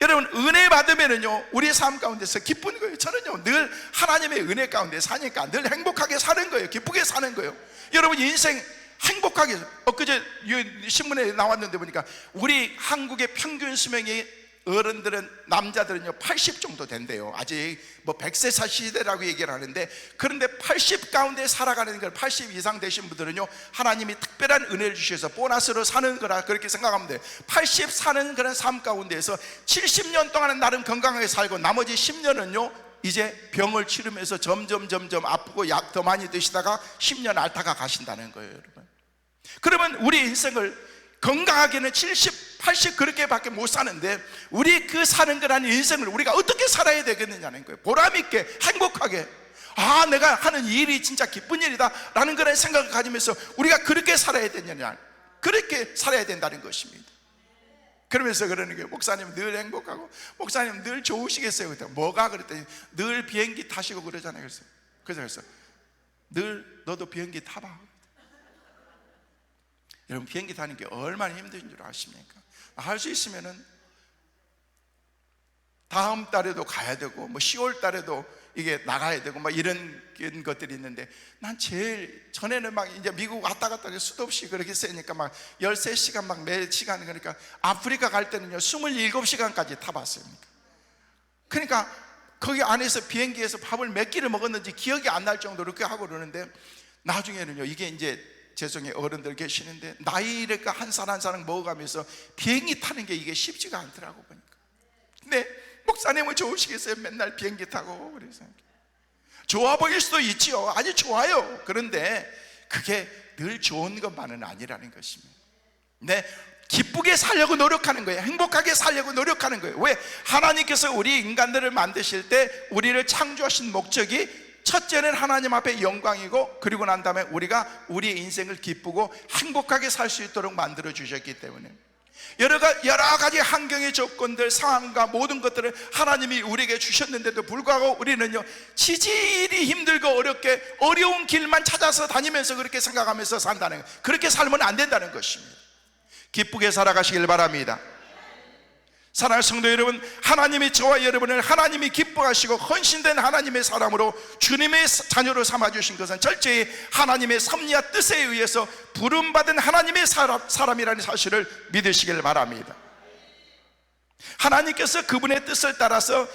여러분 은혜 받으면은요 우리의 삶 가운데서 기쁜 거예요. 저는요 늘 하나님의 은혜 가운데 사니까 늘 행복하게 사는 거예요. 기쁘게 사는 거예요. 여러분 인생 행복하게, 엊그제 신문에 나왔는데 보니까 우리 한국의 평균 수명이 어른들은, 남자들은요 80 정도 된대요. 아직 뭐 100세 살 시대라고 얘기를 하는데, 그런데 80 가운데 살아가는 걸, 80 이상 되신 분들은요 하나님이 특별한 은혜를 주셔서 보너스로 사는 거라 그렇게 생각하면 돼요. 80 사는 그런 삶 가운데에서 70년 동안은 나름 건강하게 살고 나머지 10년은요 이제 병을 치르면서 점점 아프고 약 더 많이 드시다가 10년 앓다가 가신다는 거예요, 여러분. 그러면 우리 인생을 건강하게는 70, 80 그렇게밖에 못 사는데, 우리 그 사는 거라는 인생을 우리가 어떻게 살아야 되겠느냐는 거예요. 보람있게 행복하게, 아 내가 하는 일이 진짜 기쁜 일이다 라는 그런 생각을 가지면서 우리가 그렇게 살아야 되느냐, 그렇게 살아야 된다는 것입니다. 그러면서 그러는 거예요. 목사님 늘 행복하고 목사님 늘 좋으시겠어요? 그랬더니 뭐가? 그랬더니 늘 비행기 타시고 그러잖아요. 그래서 늘 너도 비행기 타봐. 여러분 비행기 타는 게 얼마나 힘든 줄 아십니까? 할 수 있으면은 다음 달에도 가야 되고 뭐 10월 달에도 이게 나가야 되고 막 이런 것들이 있는데, 난 제일 전에는 막 이제 미국 왔다 갔다 수도 없이 그렇게 세니까 막 13시간 막 매 시간, 그러니까 아프리카 갈 때는요 27시간까지 타봤어요. 그러니까 거기 안에서 비행기에서 밥을 몇 끼를 먹었는지 기억이 안 날 정도로 그렇게 하고 그러는데, 나중에는요 이게 이제 죄송해요 어른들 계시는데 나이를 한 살 한 살 먹어가면서 비행기 타는 게 이게 쉽지가 않더라고 보니까. 근데 목사님은 좋으시겠어요? 맨날 비행기 타고. 그래서 좋아 보일 수도 있지요. 아니 좋아요. 그런데 그게 늘 좋은 것만은 아니라는 것입니다. 네, 기쁘게 살려고 노력하는 거예요. 행복하게 살려고 노력하는 거예요. 왜? 하나님께서 우리 인간들을 만드실 때 우리를 창조하신 목적이, 첫째는 하나님 앞에 영광이고, 그리고 난 다음에 우리가 우리의 인생을 기쁘고 행복하게 살 수 있도록 만들어 주셨기 때문에, 여러 가지 환경의 조건들, 상황과 모든 것들을 하나님이 우리에게 주셨는데도 불구하고 우리는요 지질이 힘들고 어렵게 어려운 길만 찾아서 다니면서 그렇게 생각하면서 산다는 거예요. 그렇게 살면 안 된다는 것입니다. 기쁘게 살아가시길 바랍니다. 사랑하는 성도 여러분, 하나님이 저와 여러분을 하나님이 기뻐하시고 헌신된 하나님의 사람으로 주님의 자녀로 삼아주신 것은 철저히 하나님의 섭리와 뜻에 의해서 부름받은 하나님의 사람이라는 사실을 믿으시길 바랍니다. 하나님께서 그분의 뜻을 따라서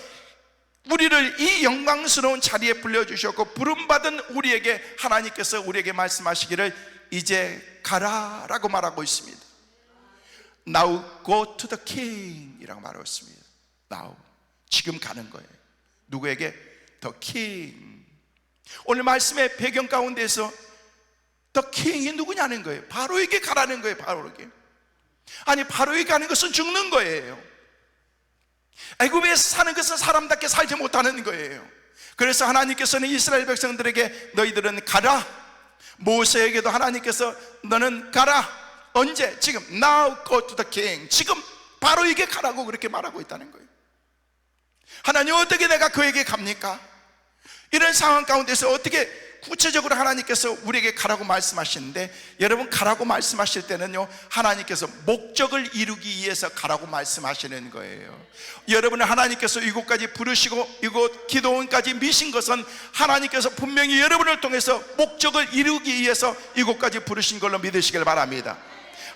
우리를 이 영광스러운 자리에 불러주셨고, 부름받은 우리에게 하나님께서 우리에게 말씀하시기를 이제 가라라고 말하고 있습니다. Now go to the king 이라고 말하고 있습니다. Now, 지금 가는 거예요. 누구에게? The king. 오늘 말씀의 배경 가운데서 더 킹이 누구냐는 거예요. 바로에게 가라는 거예요. 바로에게. 아니, 바로에게 가는 것은 죽는 거예요. 애굽에서 사는 것은 사람답게 살지 못하는 거예요. 그래서 하나님께서는 이스라엘 백성들에게 너희들은 가라. 모세에게도 하나님께서 너는 가라. 언제? 지금. Now go to the king. 지금 바로에게 가라고 그렇게 말하고 있다는 거예요. 하나님, 어떻게 내가 그에게 갑니까? 이런 상황 가운데서 어떻게 구체적으로 하나님께서 우리에게 가라고 말씀하시는데, 여러분, 가라고 말씀하실 때는요, 하나님께서 목적을 이루기 위해서 가라고 말씀하시는 거예요. 여러분을 하나님께서 이곳까지 부르시고 이곳 기도원까지 미신 것은 하나님께서 분명히 여러분을 통해서 목적을 이루기 위해서 이곳까지 부르신 걸로 믿으시길 바랍니다.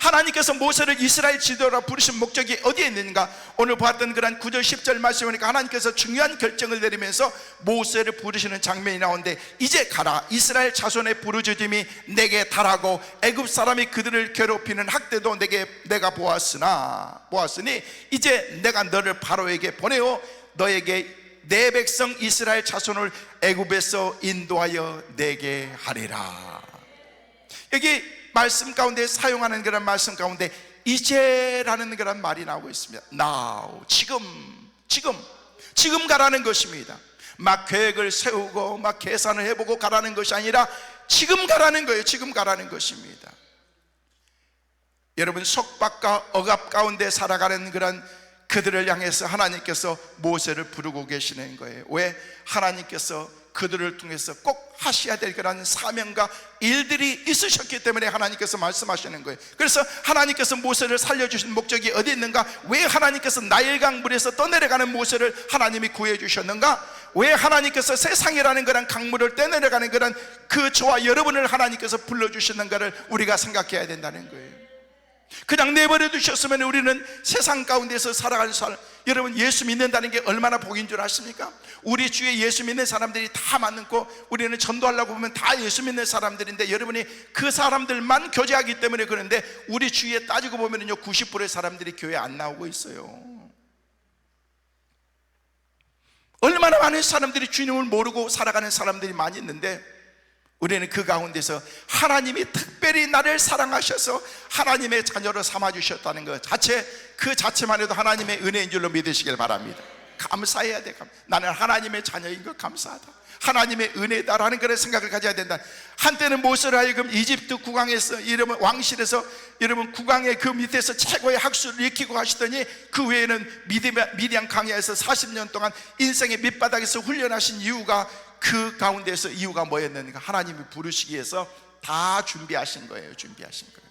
하나님께서 모세를 이스라엘 지도자로 부르신 목적이 어디에 있는가? 오늘 보았던 그런 9절 10절 말씀을 보니까 하나님께서 중요한 결정을 내리면서 모세를 부르시는 장면이 나오는데, 이제 가라. 이스라엘 자손의 부르짖음이 내게 달하고 애굽 사람이 그들을 괴롭히는 학대도 내가 보았으니 이제 내가 너를 바로에게 보내어 너에게 내 백성 이스라엘 자손을 애굽에서 인도하여 내게 하리라. 여기 말씀 가운데 사용하는 그런 말씀 가운데 이제라는 그런 말이 나오고 있습니다. Now, 지금 가라는 것입니다. 막 계획을 세우고 막 계산을 해보고 가라는 것이 아니라 지금 가라는 거예요. 지금 가라는 것입니다. 여러분, 속박과 억압 가운데 살아가는 그런 그들을 향해서 하나님께서 모세를 부르고 계시는 거예요. 왜? 하나님께서 그들을 통해서 꼭 하셔야 될 그런 사명과 일들이 있으셨기 때문에 하나님께서 말씀하시는 거예요. 그래서 하나님께서 모세를 살려주신 목적이 어디 있는가? 왜 하나님께서 나일강 물에서 떠내려가는 모세를 하나님이 구해주셨는가? 왜 하나님께서 세상이라는 그런 강물을 떠내려가는 그런 그 저와 여러분을 하나님께서 불러주시는가를 우리가 생각해야 된다는 거예요. 그냥 내버려 두셨으면 우리는 세상 가운데서 살아가는 사람, 여러분, 예수 믿는다는 게 얼마나 복인 줄 아십니까? 우리 주위에 예수 믿는 사람들이 다 많고 우리는 전도하려고 보면 다 예수 믿는 사람들인데, 여러분이 그 사람들만 교제하기 때문에 그런데 우리 주위에 따지고 보면요 90%의 사람들이 교회 안 나오고 있어요. 얼마나 많은 사람들이 주님을 모르고 살아가는 사람들이 많이 있는데, 우리는 그 가운데서 하나님이 특별히 나를 사랑하셔서 하나님의 자녀로 삼아주셨다는 것 자체, 그 자체만 해도 하나님의 은혜인 줄로 믿으시길 바랍니다. 감사해야 돼. 나는 하나님의 자녀인 것 감사하다. 하나님의 은혜다라는 그런 생각을 가져야 된다. 한때는 모세를 하여금 이집트 국왕에서, 여러분, 왕실에서, 여러분, 국왕의 그 밑에서 최고의 학술을 익히고 하시더니 그 외에는 미디안 광야에서 40년 동안 인생의 밑바닥에서 훈련하신 이유가, 그 가운데서 이유가 뭐였는가? 하나님이 부르시기 위해서 다 준비하신 거예요. 준비하신 거예요.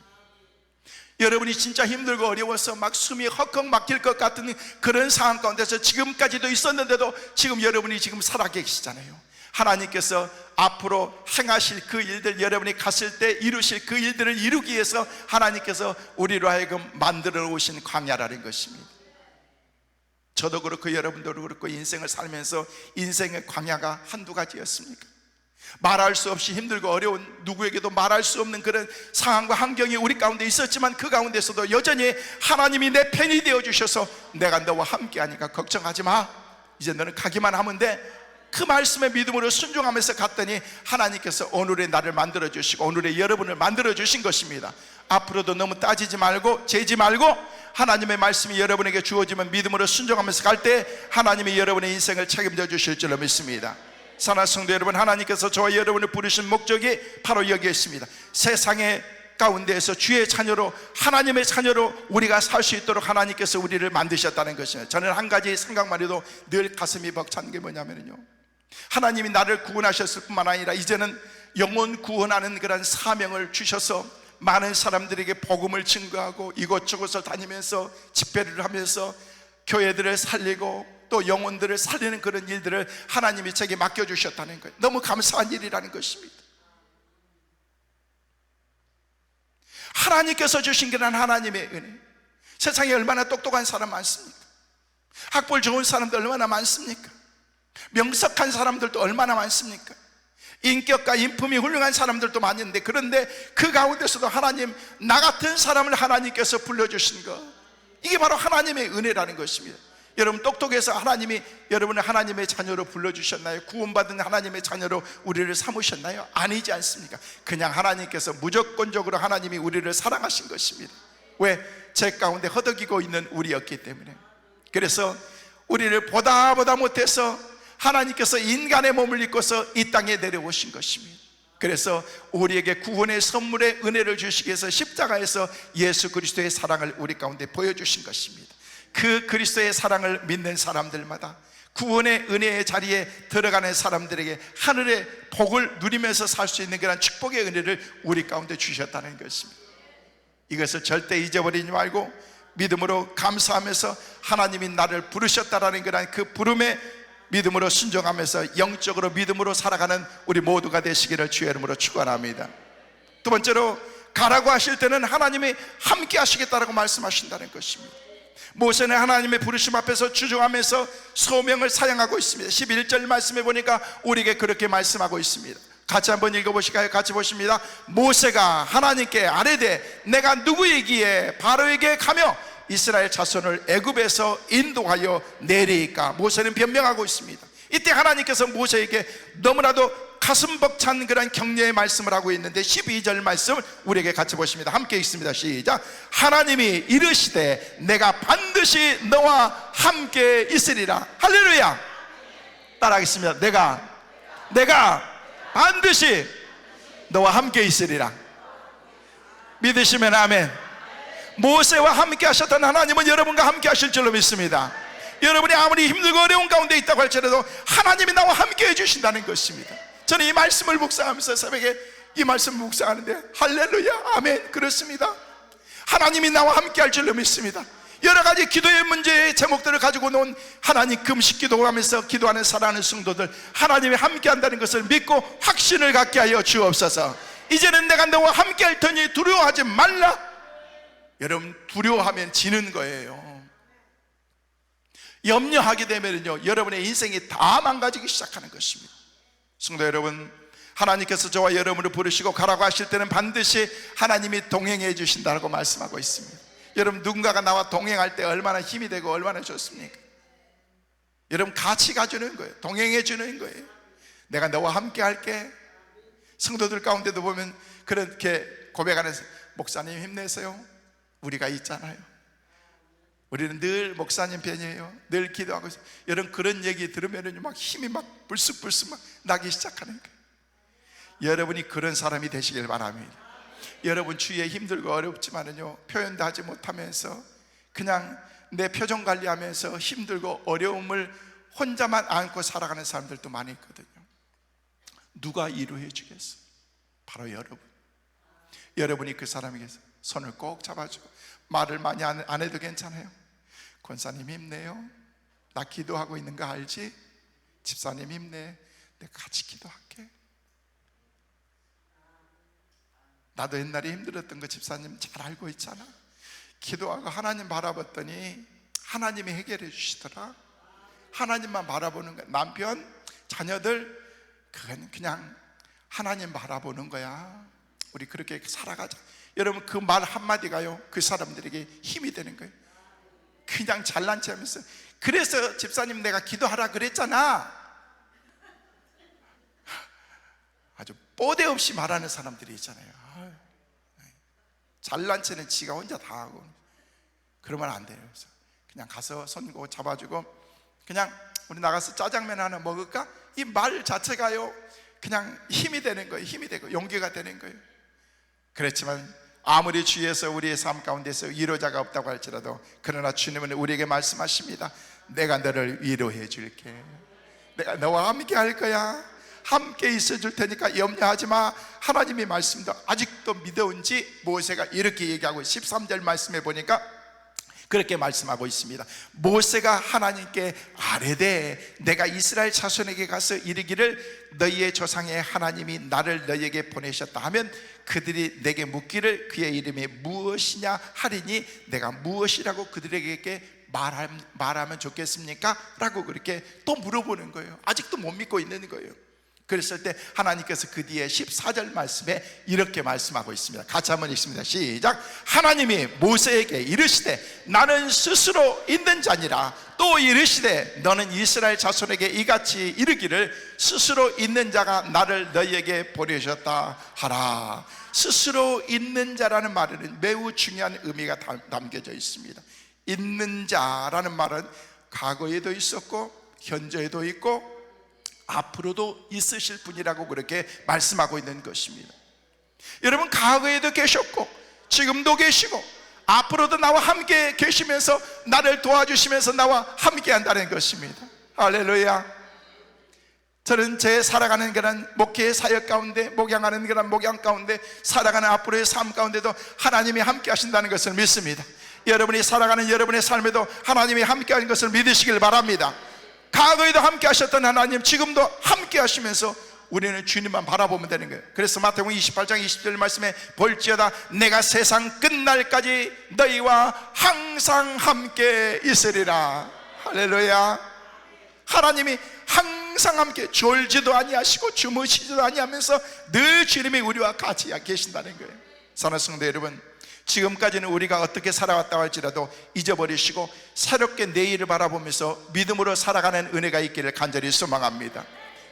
여러분이 진짜 힘들고 어려워서 막 숨이 헉헉 막힐 것 같은 그런 상황 가운데서 지금까지도 있었는데도 지금 여러분이 지금 살아계시잖아요. 하나님께서 앞으로 행하실 그 일들, 여러분이 갔을 때 이루실 그 일들을 이루기 위해서 하나님께서 우리로 하여금 만들어 오신 광야라는 것입니다. 저도 그렇고 여러분도 그렇고 인생을 살면서 인생의 광야가 한두 가지였습니까? 말할 수 없이 힘들고 어려운, 누구에게도 말할 수 없는 그런 상황과 환경이 우리 가운데 있었지만 그 가운데서도 여전히 하나님이 내 편이 되어주셔서 내가 너와 함께하니까 걱정하지 마, 이제 너는 가기만 하면 돼, 그 말씀에 믿음으로 순종하면서 갔더니 하나님께서 오늘의 나를 만들어주시고 오늘의 여러분을 만들어주신 것입니다. 앞으로도 너무 따지지 말고 재지 말고 하나님의 말씀이 여러분에게 주어지면 믿음으로 순종하면서 갈 때 하나님이 여러분의 인생을 책임져 주실 줄로 믿습니다. 사랑하는 성도 여러분, 하나님께서 저와 여러분을 부르신 목적이 바로 여기에 있습니다. 세상의 가운데에서 주의 자녀로, 하나님의 자녀로 우리가 살 수 있도록 하나님께서 우리를 만드셨다는 것입니다. 저는 한 가지 생각만 해도 늘 가슴이 벅찬 게 뭐냐면요, 하나님이 나를 구원하셨을 뿐만 아니라 이제는 영혼 구원하는 그런 사명을 주셔서 많은 사람들에게 복음을 증거하고 이곳저곳을 다니면서 집회를 하면서 교회들을 살리고 또 영혼들을 살리는 그런 일들을 하나님이 제게 맡겨주셨다는 거예요. 너무 감사한 일이라는 것입니다. 하나님께서 주신 그런 하나님의 은혜. 세상에 얼마나 똑똑한 사람 많습니까? 학벌 좋은 사람들 얼마나 많습니까? 명석한 사람들도 얼마나 많습니까? 인격과 인품이 훌륭한 사람들도 많은데, 그런데 그 가운데서도 하나님, 나 같은 사람을 하나님께서 불러주신 것, 이게 바로 하나님의 은혜라는 것입니다. 여러분 똑똑해서 하나님이 여러분을 하나님의 자녀로 불러주셨나요? 구원받은 하나님의 자녀로 우리를 삼으셨나요? 아니지 않습니까? 그냥 하나님께서 무조건적으로 하나님이 우리를 사랑하신 것입니다. 왜? 죄 가운데 허덕이고 있는 우리였기 때문에. 그래서 우리를 보다 못해서 하나님께서 인간의 몸을 입고서 이 땅에 내려오신 것입니다. 그래서 우리에게 구원의 선물의 은혜를 주시기 위해서 십자가에서 예수 그리스도의 사랑을 우리 가운데 보여주신 것입니다. 그 그리스도의 사랑을 믿는 사람들마다 구원의 은혜의 자리에 들어가는 사람들에게 하늘의 복을 누리면서 살 수 있는 그런 축복의 은혜를 우리 가운데 주셨다는 것입니다. 이것을 절대 잊어버리지 말고 믿음으로 감사하면서 하나님이 나를 부르셨다라는 그런 그 부름에 믿음으로 순종하면서 영적으로 믿음으로 살아가는 우리 모두가 되시기를 주의 이름으로 축원합니다. 두 번째로, 가라고 하실 때는 하나님이 함께 하시겠다라고 말씀하신다는 것입니다. 모세는 하나님의 부르심 앞에서 주저하면서 소명을 사용하고 있습니다. 11절 말씀해 보니까 우리에게 그렇게 말씀하고 있습니다. 같이 한번 읽어보실까요? 같이 보십니다. 모세가 하나님께 아뢰되 내가 누구이기에 바로에게 가며 이스라엘 자손을 애굽에서 인도하여 내리까? 모세는 변명하고 있습니다. 이때 하나님께서 모세에게 너무나도 가슴 벅찬 그런 격려의 말씀을 하고 있는데 12절 말씀을 우리에게 같이 보십니다. 함께 읽습니다. 시작. 하나님이 이르시되 내가 반드시 너와 함께 있으리라. 할렐루야. 따라하겠습니다. 내가 반드시 너와 함께 있으리라. 믿으시면 아멘. 모세와 함께 하셨던 하나님은 여러분과 함께 하실 줄로 믿습니다. 여러분이 아무리 힘들고 어려운 가운데 있다고 할지라도 하나님이 나와 함께 해주신다는 것입니다. 저는 이 말씀을 묵상하면서 새벽에 이 말씀을 묵상하는데 할렐루야, 아멘. 그렇습니다. 하나님이 나와 함께 할 줄로 믿습니다. 여러 가지 기도의 문제의 제목들을 가지고 놓은 하나님 금식 기도하면서 기도하는 사랑하는 성도들, 하나님이 함께 한다는 것을 믿고 확신을 갖게 하여 주옵소서. 이제는 내가 너와 함께 할 테니 두려워하지 말라. 여러분, 두려워하면 지는 거예요. 염려하게 되면요, 여러분의 인생이 다 망가지기 시작하는 것입니다. 성도 여러분, 하나님께서 저와 여러분을 부르시고 가라고 하실 때는 반드시 하나님이 동행해 주신다고 말씀하고 있습니다. 여러분, 누군가가 나와 동행할 때 얼마나 힘이 되고 얼마나 좋습니까? 여러분, 같이 가주는 거예요. 동행해 주는 거예요. 내가 너와 함께 할게. 성도들 가운데도 보면 그렇게 고백하는, 목사님 힘내세요, 우리가 있잖아요. 우리는 늘 목사님 편이에요. 늘 기도하고 있어요. 여러분, 그런 얘기 들으면 막 힘이 막 불쑥불쑥 막 나기 시작하는 거예요. 여러분이 그런 사람이 되시길 바랍니다. 여러분 주위에 힘들고 어렵지만은요, 표현도 하지 못하면서 그냥 내 표정 관리하면서 힘들고 어려움을 혼자만 안고 살아가는 사람들도 많이 있거든요. 누가 위로해 주겠어요? 바로 여러분. 여러분이 그 사람에게서 손을 꼭 잡아주고, 말을 많이 안 해도 괜찮아요. 권사님 힘내요, 나 기도하고 있는 거 알지? 집사님 힘내, 내가 같이 기도할게. 나도 옛날에 힘들었던 거 집사님 잘 알고 있잖아. 기도하고 하나님 바라봤더니 하나님이 해결해 주시더라. 하나님만 바라보는 거야. 남편, 자녀들, 그건 그냥 하나님 바라보는 거야. 우리 그렇게 살아가자. 여러분, 그 말 한마디가요, 그 사람들에게 힘이 되는 거예요. 그냥 잘난 체 하면서, 그래서 집사님 내가 기도하라 그랬잖아. 아주 뽀대 없이 말하는 사람들이 있잖아요. 잘난 체는 지가 혼자 다 하고. 그러면 안 돼요. 그래서 그냥 가서 손 잡아주고, 그냥 우리 나가서 짜장면 하나 먹을까? 이 말 자체가요, 그냥 힘이 되는 거예요. 힘이 되고 용기가 되는 거예요. 그렇지만 아무리 주위에서 우리의 삶 가운데서 위로자가 없다고 할지라도, 그러나 주님은 우리에게 말씀하십니다. 내가 너를 위로해 줄게. 내가 너와 함께 할 거야. 함께 있어 줄 테니까 염려하지 마. 하나님의 말씀도 아직도 믿어온지 모세가 이렇게 얘기하고 13절 말씀해 보니까 그렇게 말씀하고 있습니다. 모세가 하나님께 아뢰되 내가 이스라엘 자손에게 가서 이르기를 너희의 조상의 하나님이 나를 너희에게 보내셨다 하면 그들이 내게 묻기를 그의 이름이 무엇이냐 하리니 내가 무엇이라고 그들에게 말하면 좋겠습니까? 라고 그렇게 또 물어보는 거예요. 아직도 못 믿고 있는 거예요. 그랬을 때 하나님께서 그 뒤에 14절 말씀에 이렇게 말씀하고 있습니다. 같이 한번 읽습니다. 시작. 하나님이 모세에게 이르시되 나는 스스로 있는 자니라. 또 이르시되 너는 이스라엘 자손에게 이같이 이르기를 스스로 있는 자가 나를 너희에게 보내셨다 하라. 스스로 있는 자라는 말에는 매우 중요한 의미가 담겨져 있습니다. 있는 자라는 말은 과거에도 있었고 현재에도 있고 앞으로도 있으실 분이라고 그렇게 말씀하고 있는 것입니다. 여러분, 과거에도 계셨고 지금도 계시고 앞으로도 나와 함께 계시면서 나를 도와주시면서 나와 함께 한다는 것입니다. 할렐루야. 저는 제 살아가는 그런 목회의 사역 가운데, 목양하는 그런 목양 가운데, 살아가는 앞으로의 삶 가운데도 하나님이 함께 하신다는 것을 믿습니다. 여러분이 살아가는 여러분의 삶에도 하나님이 함께 하는 것을 믿으시길 바랍니다. 과거에도 함께 하셨던 하나님, 지금도 함께 하시면서 우리는 주님만 바라보면 되는 거예요. 그래서 마태복음 28장 20절 말씀에 볼지어다 내가 세상 끝날까지 너희와 항상 함께 있으리라. 할렐루야. 하나님이 항상 함께 졸지도 아니하시고 주무시지도 아니하면서 늘 주님이 우리와 같이 계신다는 거예요. 사랑하는 성도 여러분, 지금까지는 우리가 어떻게 살아왔다고 할지라도 잊어버리시고 새롭게 내일을 바라보면서 믿음으로 살아가는 은혜가 있기를 간절히 소망합니다.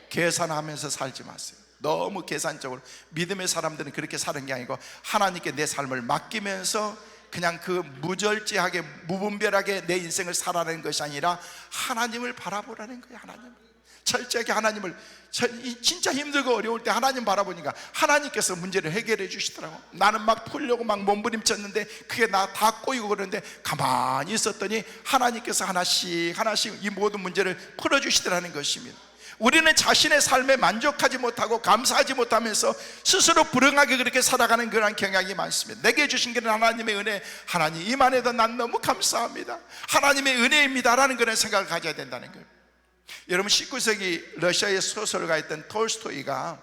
계산하면서 살지 마세요. 너무 계산적으로. 믿음의 사람들은 그렇게 사는 게 아니고 하나님께 내 삶을 맡기면서 그냥 그 무절제하게 무분별하게 내 인생을 살아내는 것이 아니라 하나님을 바라보라는 거예요. 하나님 철저하게 하나님을, 진짜 힘들고 어려울 때 하나님 바라보니까 하나님께서 문제를 해결해 주시더라고. 나는 막 풀려고 막 몸부림쳤는데 그게 나 다 꼬이고 그러는데 가만히 있었더니 하나님께서 하나씩 이 모든 문제를 풀어주시더라는 것입니다. 우리는 자신의 삶에 만족하지 못하고 감사하지 못하면서 스스로 불행하게 그렇게 살아가는 그런 경향이 많습니다. 내게 주신 것은 하나님의 은혜, 하나님 이만해도 난 너무 감사합니다, 하나님의 은혜입니다 라는 그런 생각을 가져야 된다는 거예요. 여러분, 19세기 러시아의 소설가였던 톨스토이가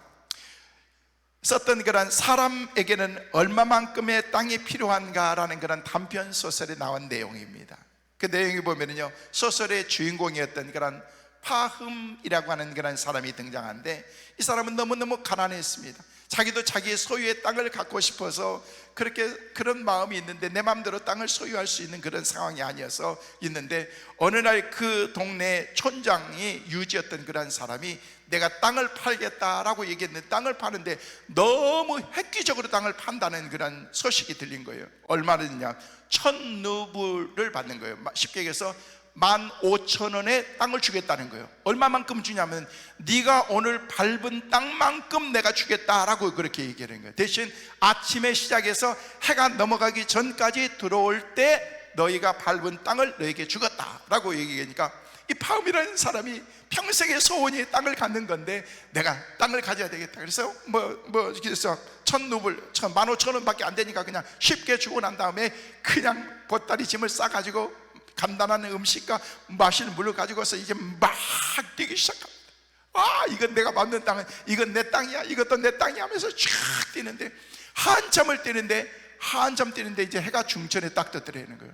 썼던 그런 사람에게는 얼마만큼의 땅이 필요한가라는 그런 단편 소설에 나온 내용입니다. 그 내용이 보면요, 소설의 주인공이었던 그런 파흠이라고 하는 그런 사람이 등장하는데, 이 사람은 너무너무 가난했습니다. 자기도 자기의 소유의 땅을 갖고 싶어서 그런 마음이 있는데 내 마음대로 땅을 소유할 수 있는 그런 상황이 아니어서 있는데, 어느 날 그 동네 촌장이 유지였던 그런 사람이 내가 땅을 팔겠다라고 얘기했는데, 땅을 파는데 너무 획기적으로 땅을 판다는 그런 소식이 들린 거예요. 얼마나 1000루블을 받는 거예요. 쉽게 얘기해서 15,000원에 땅을 주겠다는 거예요. 얼마만큼 주냐면 네가 오늘 밟은 땅만큼 내가 주겠다라고 그렇게 얘기하는 거예요. 대신 아침에 시작해서 해가 넘어가기 전까지 들어올 때 너희가 밟은 땅을 너에게 주겠다라고 얘기하니까, 이 파움이라는 사람이 평생의 소원이 땅을 갖는 건데 내가 땅을 가져야 되겠다. 그래서 그래서 1000루블, 15,000원밖에 안 되니까 그냥 쉽게 주고 난 다음에 그냥 보따리 짐을 싸가지고 간단한 음식과 마실 물을 가지고서 이제 막 뛰기 시작합니다. 이건 내가 밟는 땅은, 이건 내 땅이야, 이것도 내 땅이야 하면서 쫙 뛰는데, 한참 뛰는데 이제 해가 중천에 딱 떠들어있는 거예요.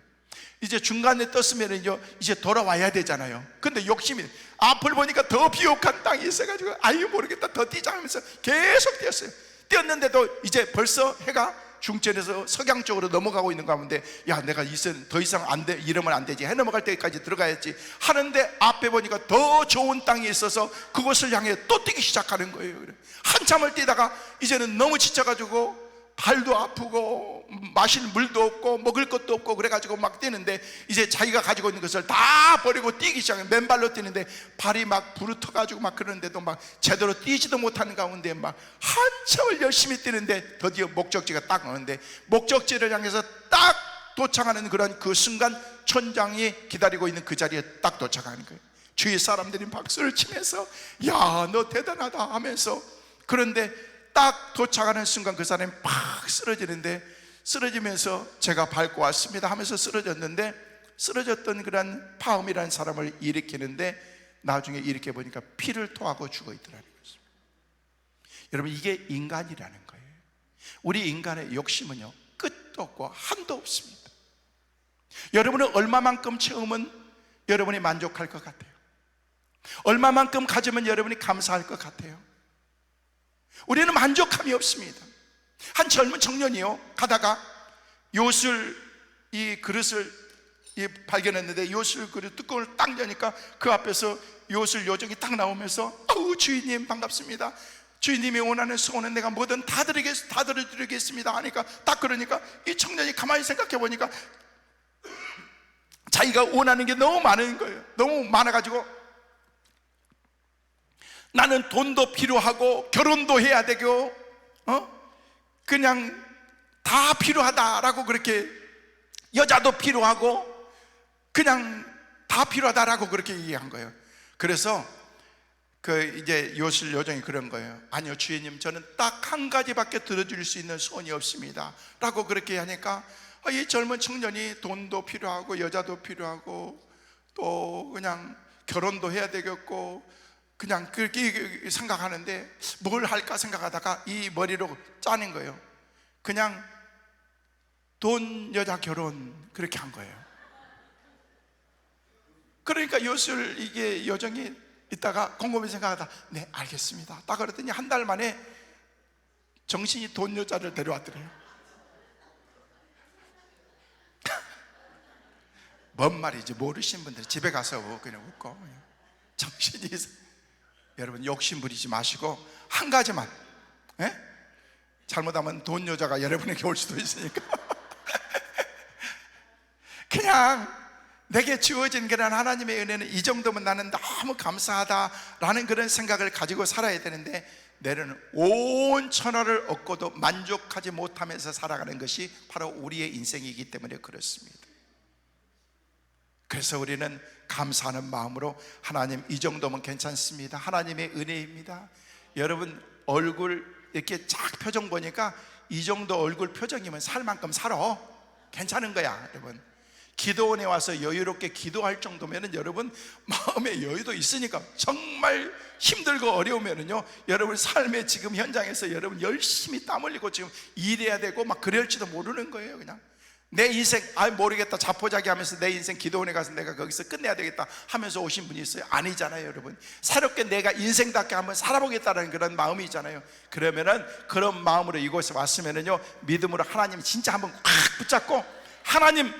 이제 중간에 떴으면 이제 돌아와야 되잖아요. 근데 욕심이, 앞을 보니까 더 비옥한 땅이 있어가지고 아유 모르겠다, 더 뛰자 하면서 계속 뛰었어요. 뛰었는데도 이제 벌써 해가 중천에서 석양 쪽으로 넘어가고 있는 가운데, 야, 내가 더 이상 안 돼, 이러면 안 되지, 해 넘어갈 때까지 들어가야지 하는데, 앞에 보니까 더 좋은 땅이 있어서 그곳을 향해 또 뛰기 시작하는 거예요. 한참을 뛰다가 이제는 너무 지쳐가지고 발도 아프고 마실 물도 없고 먹을 것도 없고 그래가지고 막 뛰는데, 이제 자기가 가지고 있는 것을 다 버리고 뛰기 시작해요. 맨발로 뛰는데 발이 막 부르터가지고 막 그러는데도 막 제대로 뛰지도 못하는 가운데 막 한참을 열심히 뛰는데 드디어 목적지가 딱 오는데, 목적지를 향해서 딱 도착하는 그런 그 순간 촌장이 기다리고 있는 그 자리에 딱 도착하는 거예요. 주위 사람들이 박수를 치면서 야, 너 대단하다 하면서, 그런데 딱 도착하는 순간 그 사람이 팍 쓰러지면서 제가 밟고 왔습니다 하면서 쓰러졌는데, 쓰러졌던 그런 파움이라는 사람을 일으키는데 나중에 일으켜 보니까 피를 토하고 죽어 있더라는 것입니다. 여러분, 이게 인간이라는 거예요. 우리 인간의 욕심은요, 끝도 없고 한도 없습니다. 여러분은 얼마만큼 채우면 여러분이 만족할 것 같아요? 얼마만큼 가지면 여러분이 감사할 것 같아요? 우리는 만족함이 없습니다. 한 젊은 청년이요, 가다가 요술 이 그릇을 발견했는데, 요술 그릇 뚜껑을 딱 여니까 그 앞에서 요술 요정이 딱 나오면서 아우 주인님 반갑습니다, 주인님이 원하는 소원은 내가 뭐든 다 드리겠습니다 하니까, 딱 그러니까 이 청년이 가만히 생각해 보니까 자기가 원하는 게 너무 많은 거예요. 너무 많아가지고 나는 돈도 필요하고 결혼도 해야 되고 그냥 다 필요하다라고, 그렇게 여자도 필요하고 그냥 다 필요하다라고 그렇게 얘기한 거예요. 그래서 이제 요술 요정이 그런 거예요. 아니요 주인님, 저는 딱 한 가지밖에 들어줄 수 있는 소원이 없습니다 라고 그렇게 하니까, 이 젊은 청년이 돈도 필요하고 여자도 필요하고 또 그냥 결혼도 해야 되겠고 그냥 그렇게 생각하는데 뭘 할까 생각하다가 이 머리로 짜낸 거예요. 그냥 돈, 여자, 결혼 그렇게 한 거예요. 그러니까 요술 이게 요정이 있다가 곰곰이 생각하다 네 알겠습니다 딱 그랬더니 한 달 만에 정신이 돈, 여자를 데려왔더래요. 뭔 말인지 모르시는 분들 집에 가서 그냥 웃고 정신이 있어. 여러분 욕심 부리지 마시고 한 가지만, 잘못하면 돈, 여자가 여러분에게 올 수도 있으니까 그냥 내게 주어진 그런 하나님의 은혜는 이 정도면 나는 너무 감사하다라는 그런 생각을 가지고 살아야 되는데, 내는 온 천하를 얻고도 만족하지 못하면서 살아가는 것이 바로 우리의 인생이기 때문에 그렇습니다. 그래서 우리는 감사하는 마음으로 하나님 이 정도면 괜찮습니다, 하나님의 은혜입니다. 여러분 얼굴 이렇게 쫙 표정 보니까 이 정도 얼굴 표정이면 살 만큼 살아, 괜찮은 거야. 여러분 기도원에 와서 여유롭게 기도할 정도면은 여러분 마음의 여유도 있으니까, 정말 힘들고 어려우면은요 여러분 삶의 지금 현장에서 여러분 열심히 땀 흘리고 지금 일해야 되고 막 그럴지도 모르는 거예요. 그냥 내 인생 모르겠다 자포자기 하면서 내 인생 기도원에 가서 내가 거기서 끝내야 되겠다 하면서 오신 분이 있어요? 아니잖아요. 여러분 새롭게 내가 인생답게 한번 살아보겠다는 그런 마음이 있잖아요. 그러면은 그런 마음으로 이곳에 왔으면은요 믿음으로 하나님 진짜 한번 꽉 붙잡고, 하나님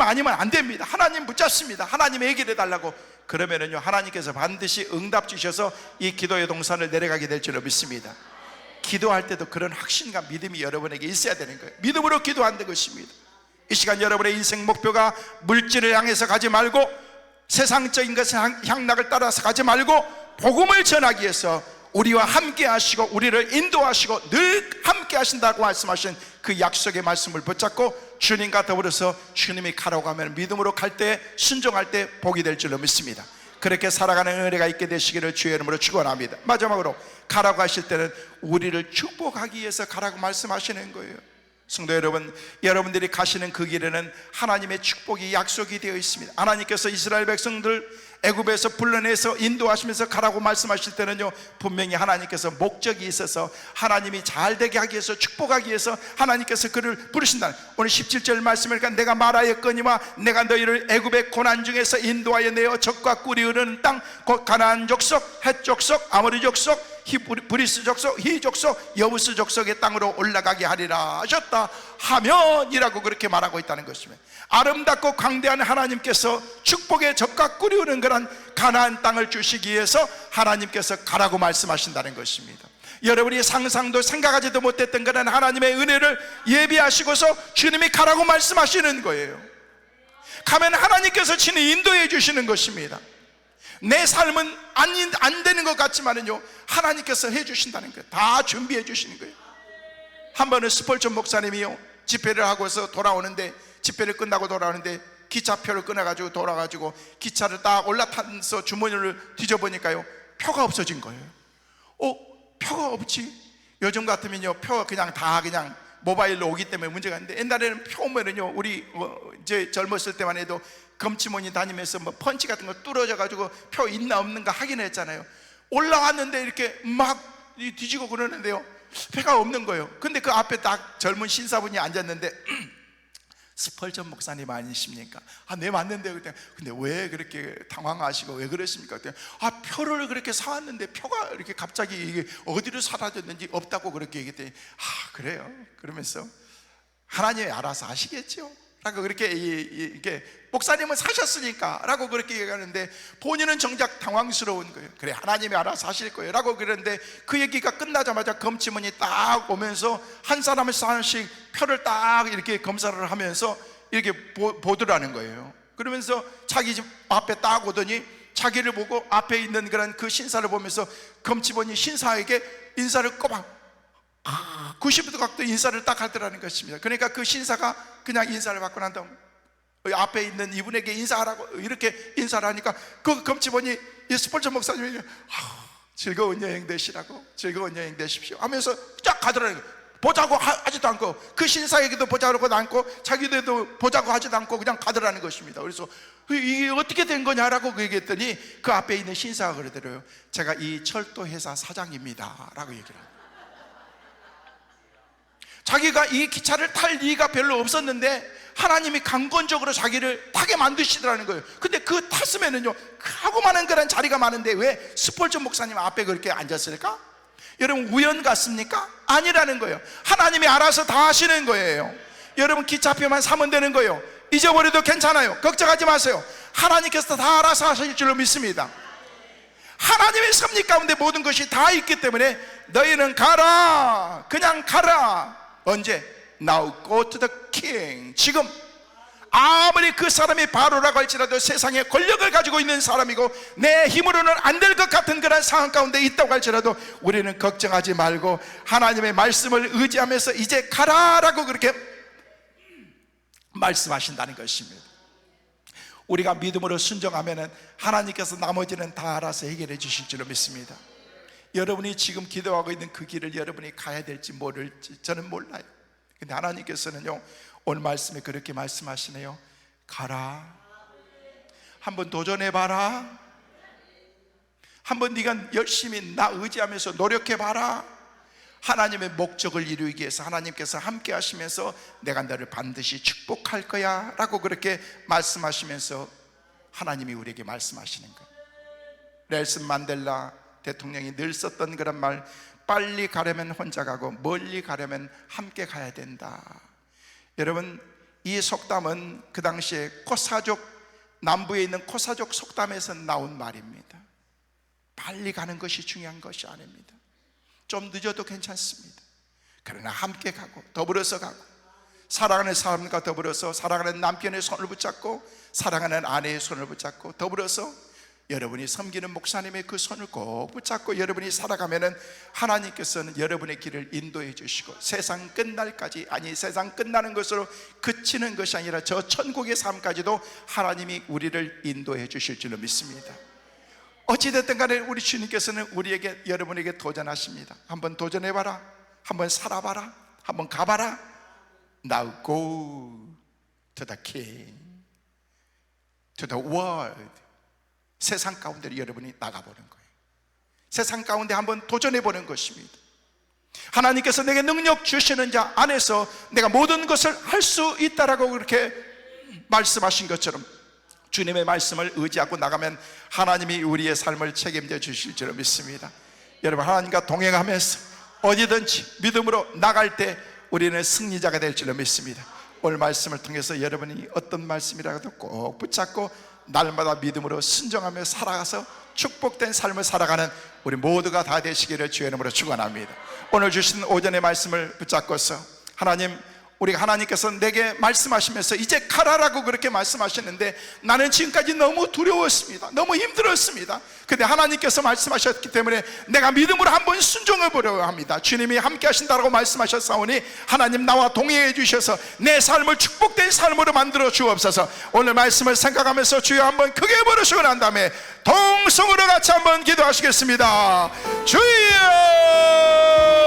아니면 안 됩니다, 하나님 붙잡습니다, 하나님 해결해 달라고, 그러면은요 하나님께서 반드시 응답 주셔서 이 기도의 동산을 내려가게 될 줄로 믿습니다. 기도할 때도 그런 확신과 믿음이 여러분에게 있어야 되는 거예요. 믿음으로 기도한다는 것입니다. 이 시간 여러분의 인생 목표가 물질을 향해서 가지 말고 세상적인 것의 향락을 따라서 가지 말고 복음을 전하기 위해서 우리와 함께 하시고 우리를 인도하시고 늘 함께 하신다고 말씀하신 그 약속의 말씀을 붙잡고 주님과 더불어서 주님이 가라고 하면 믿음으로 갈 때, 순종할 때 복이 될 줄로 믿습니다. 그렇게 살아가는 은혜가 있게 되시기를 주의 이름으로 축원합니다. 마지막으로 가라고 하실 때는 우리를 축복하기 위해서 가라고 말씀하시는 거예요. 성도 여러분, 여러분들이 가시는 그 길에는 하나님의 축복이 약속이 되어 있습니다. 하나님께서 이스라엘 백성들 애굽에서 불러내서 인도하시면서 가라고 말씀하실 때는요 분명히 하나님께서 목적이 있어서 하나님이 잘되게 하기 위해서, 축복하기 위해서 하나님께서 그를 부르신다. 오늘 17절 말씀을 보니까 내가 말하였거니와 내가 너희를 애굽의 고난 중에서 인도하여 내어 적과 꿀이 흐르는 땅 곧 가나안 족속, 헷 족속, 아모리 족속, 브리스 족속, 히 족속, 여부스 족속의 땅으로 올라가게 하리라 하셨다 하면이라고 그렇게 말하고 있다는 것입니다. 아름답고 광대한 하나님께서 축복의 적과 꿀이 흐르는 그런 가나안 땅을 주시기 위해서 하나님께서 가라고 말씀하신다는 것입니다. 여러분이 상상도 생각하지도 못했던 그런 하나님의 은혜를 예비하시고서 주님이 가라고 말씀하시는 거예요. 가면 하나님께서 친히 인도해 주시는 것입니다. 내 삶은 안 되는 것 같지만은요 하나님께서 해주신다는 거예요. 다 준비해 주시는 거예요. 한 번은 스펄전 목사님이요 집회를 하고서 돌아오는데, 집회를 끝나고 돌아오는데 기차표를 끊어가지고 돌아가지고 기차를 딱 올라타서 주머니를 뒤져보니까요 표가 없어진 거예요. 표가 없지? 요즘 같으면요 표 그냥 다 그냥 모바일로 오기 때문에 문제가 있는데, 옛날에는 표 오면은요 우리 이제 젊었을 때만 해도 검치모니 다니면서 뭐 펀치 같은 거 뚫어져 가지고 표 있나 없는가 확인했잖아요. 올라왔는데 이렇게 막 뒤지고 그러는데요 표가 없는 거예요. 근데 그 앞에 딱 젊은 신사분이 앉았는데 스펄전 목사님 아니십니까? 네 맞는데. 그때 근데 왜 그렇게 당황하시고 왜 그러십니까? 그때 표를 그렇게 사왔는데 표가 이렇게 갑자기 이게 어디로 사라졌는지 없다고 그렇게 얘기했더니 그래요? 그러면서 하나님이 알아서 하시겠죠? 라고 그렇게 이렇게 목사님은 사셨으니까 라고 그렇게 얘기하는데 본인은 정작 당황스러운 거예요. 그래, 하나님이 알아서 하실 거예요 라고 그러는데 그 얘기가 끝나자마자 검침원이 딱 오면서 한 사람씩 하나씩 표를 딱 이렇게 검사를 하면서 이렇게 보더라는 거예요. 그러면서 자기 집 앞에 딱 오더니 자기를 보고 앞에 있는 그런 그 신사를 보면서 검침원이 신사에게 인사를 꼬박 90도 각도 인사를 딱 하더라는 것입니다. 그러니까 그 신사가 그냥 인사를 받고 난 다음 앞에 있는 이분에게 인사하라고 이렇게 인사를 하니까 그 검침원이 스펄전 목사님이 즐거운 여행 되시라고, 즐거운 여행 되십시오 하면서 쫙 가더라는 거예요. 보자고 하지도 않고 그 신사에게도 보자고 않고 자기들도 보자고 하지도 않고 그냥 가더라는 것입니다. 그래서 이게 어떻게 된 거냐라고 얘기했더니 그 앞에 있는 신사가 그러더래요. 제가 이 철도 회사 사장입니다 라고 얘기를 해요. 자기가 이 기차를 탈 이유가 별로 없었는데 하나님이 강권적으로 자기를 타게 만드시더라는 거예요. 근데 그 탔으면은요 하고 많은 그런 자리가 많은데 왜 스펄전 목사님 앞에 그렇게 앉았을까? 여러분 우연 같습니까? 아니라는 거예요. 하나님이 알아서 다 하시는 거예요. 여러분 기차표만 사면 되는 거예요. 잊어버려도 괜찮아요. 걱정하지 마세요. 하나님께서 다 알아서 하실 줄로 믿습니다. 하나님의 섭리 가운데 모든 것이 다 있기 때문에 너희는 가라, 그냥 가라. 언제? Now go to the king. 지금 아무리 그 사람이 바로라고 할지라도 세상에 권력을 가지고 있는 사람이고 내 힘으로는 안 될 것 같은 그런 상황 가운데 있다고 할지라도 우리는 걱정하지 말고 하나님의 말씀을 의지하면서 이제 가라라고 그렇게 말씀하신다는 것입니다. 우리가 믿음으로 순종하면 하나님께서 나머지는 다 알아서 해결해 주실 줄로 믿습니다. 여러분이 지금 기도하고 있는 그 길을 여러분이 가야 될지 모를지 저는 몰라요. 근데 하나님께서는요 오늘 말씀에 그렇게 말씀하시네요. 가라, 한번 도전해봐라, 한번 네가 열심히 나 의지하면서 노력해봐라. 하나님의 목적을 이루기 위해서 하나님께서 함께 하시면서 내가 너를 반드시 축복할 거야 라고 그렇게 말씀하시면서 하나님이 우리에게 말씀하시는 거예요. 넬슨 만델라 대통령이 늘 썼던 그런 말, 빨리 가려면 혼자 가고 멀리 가려면 함께 가야 된다. 여러분 이 속담은 그 당시에 코사족, 남부에 있는 코사족 속담에서 나온 말입니다. 빨리 가는 것이 중요한 것이 아닙니다. 좀 늦어도 괜찮습니다. 그러나 함께 가고 더불어서 가고 사랑하는 사람과 더불어서 사랑하는 남편의 손을 붙잡고 사랑하는 아내의 손을 붙잡고 더불어서 여러분이 섬기는 목사님의 그 손을 꼭 붙잡고 여러분이 살아가면은 하나님께서는 여러분의 길을 인도해 주시고 세상 끝날까지, 아니 세상 끝나는 것으로 그치는 것이 아니라 저 천국의 삶까지도 하나님이 우리를 인도해 주실 줄로 믿습니다. 어찌됐든 간에 우리 주님께서는 우리에게, 여러분에게 도전하십니다. 한번 도전해봐라, 한번 살아봐라, 한번 가봐라. Now go to the king, to the world. 세상 가운데로 여러분이 나가보는 거예요. 세상 가운데 한번 도전해보는 것입니다. 하나님께서 내게 능력 주시는 자 안에서 내가 모든 것을 할 수 있다라고 그렇게 말씀하신 것처럼 주님의 말씀을 의지하고 나가면 하나님이 우리의 삶을 책임져 주실 줄 믿습니다. 여러분 하나님과 동행하면서 어디든지 믿음으로 나갈 때 우리는 승리자가 될 줄로 믿습니다. 오늘 말씀을 통해서 여러분이 어떤 말씀이라도 꼭 붙잡고 날마다 믿음으로 순종하며 살아가서 축복된 삶을 살아가는 우리 모두가 다 되시기를 주의 이름으로 축원합니다. 오늘 주신 오전의 말씀을 붙잡고서 하나님, 우리가 하나님께서 내게 말씀하시면서 이제 가라라고 그렇게 말씀하셨는데 나는 지금까지 너무 두려웠습니다. 너무 힘들었습니다. 근데 하나님께서 말씀하셨기 때문에 내가 믿음으로 한번 순종해 보려고 합니다. 주님이 함께 하신다라고 말씀하셨사오니 하나님 나와 동행해 주셔서 내 삶을 축복된 삶으로 만들어 주옵소서. 오늘 말씀을 생각하면서 주여 한번 크게 부르시고 난 다음에 동성으로 같이 한번 기도하시겠습니다. 주여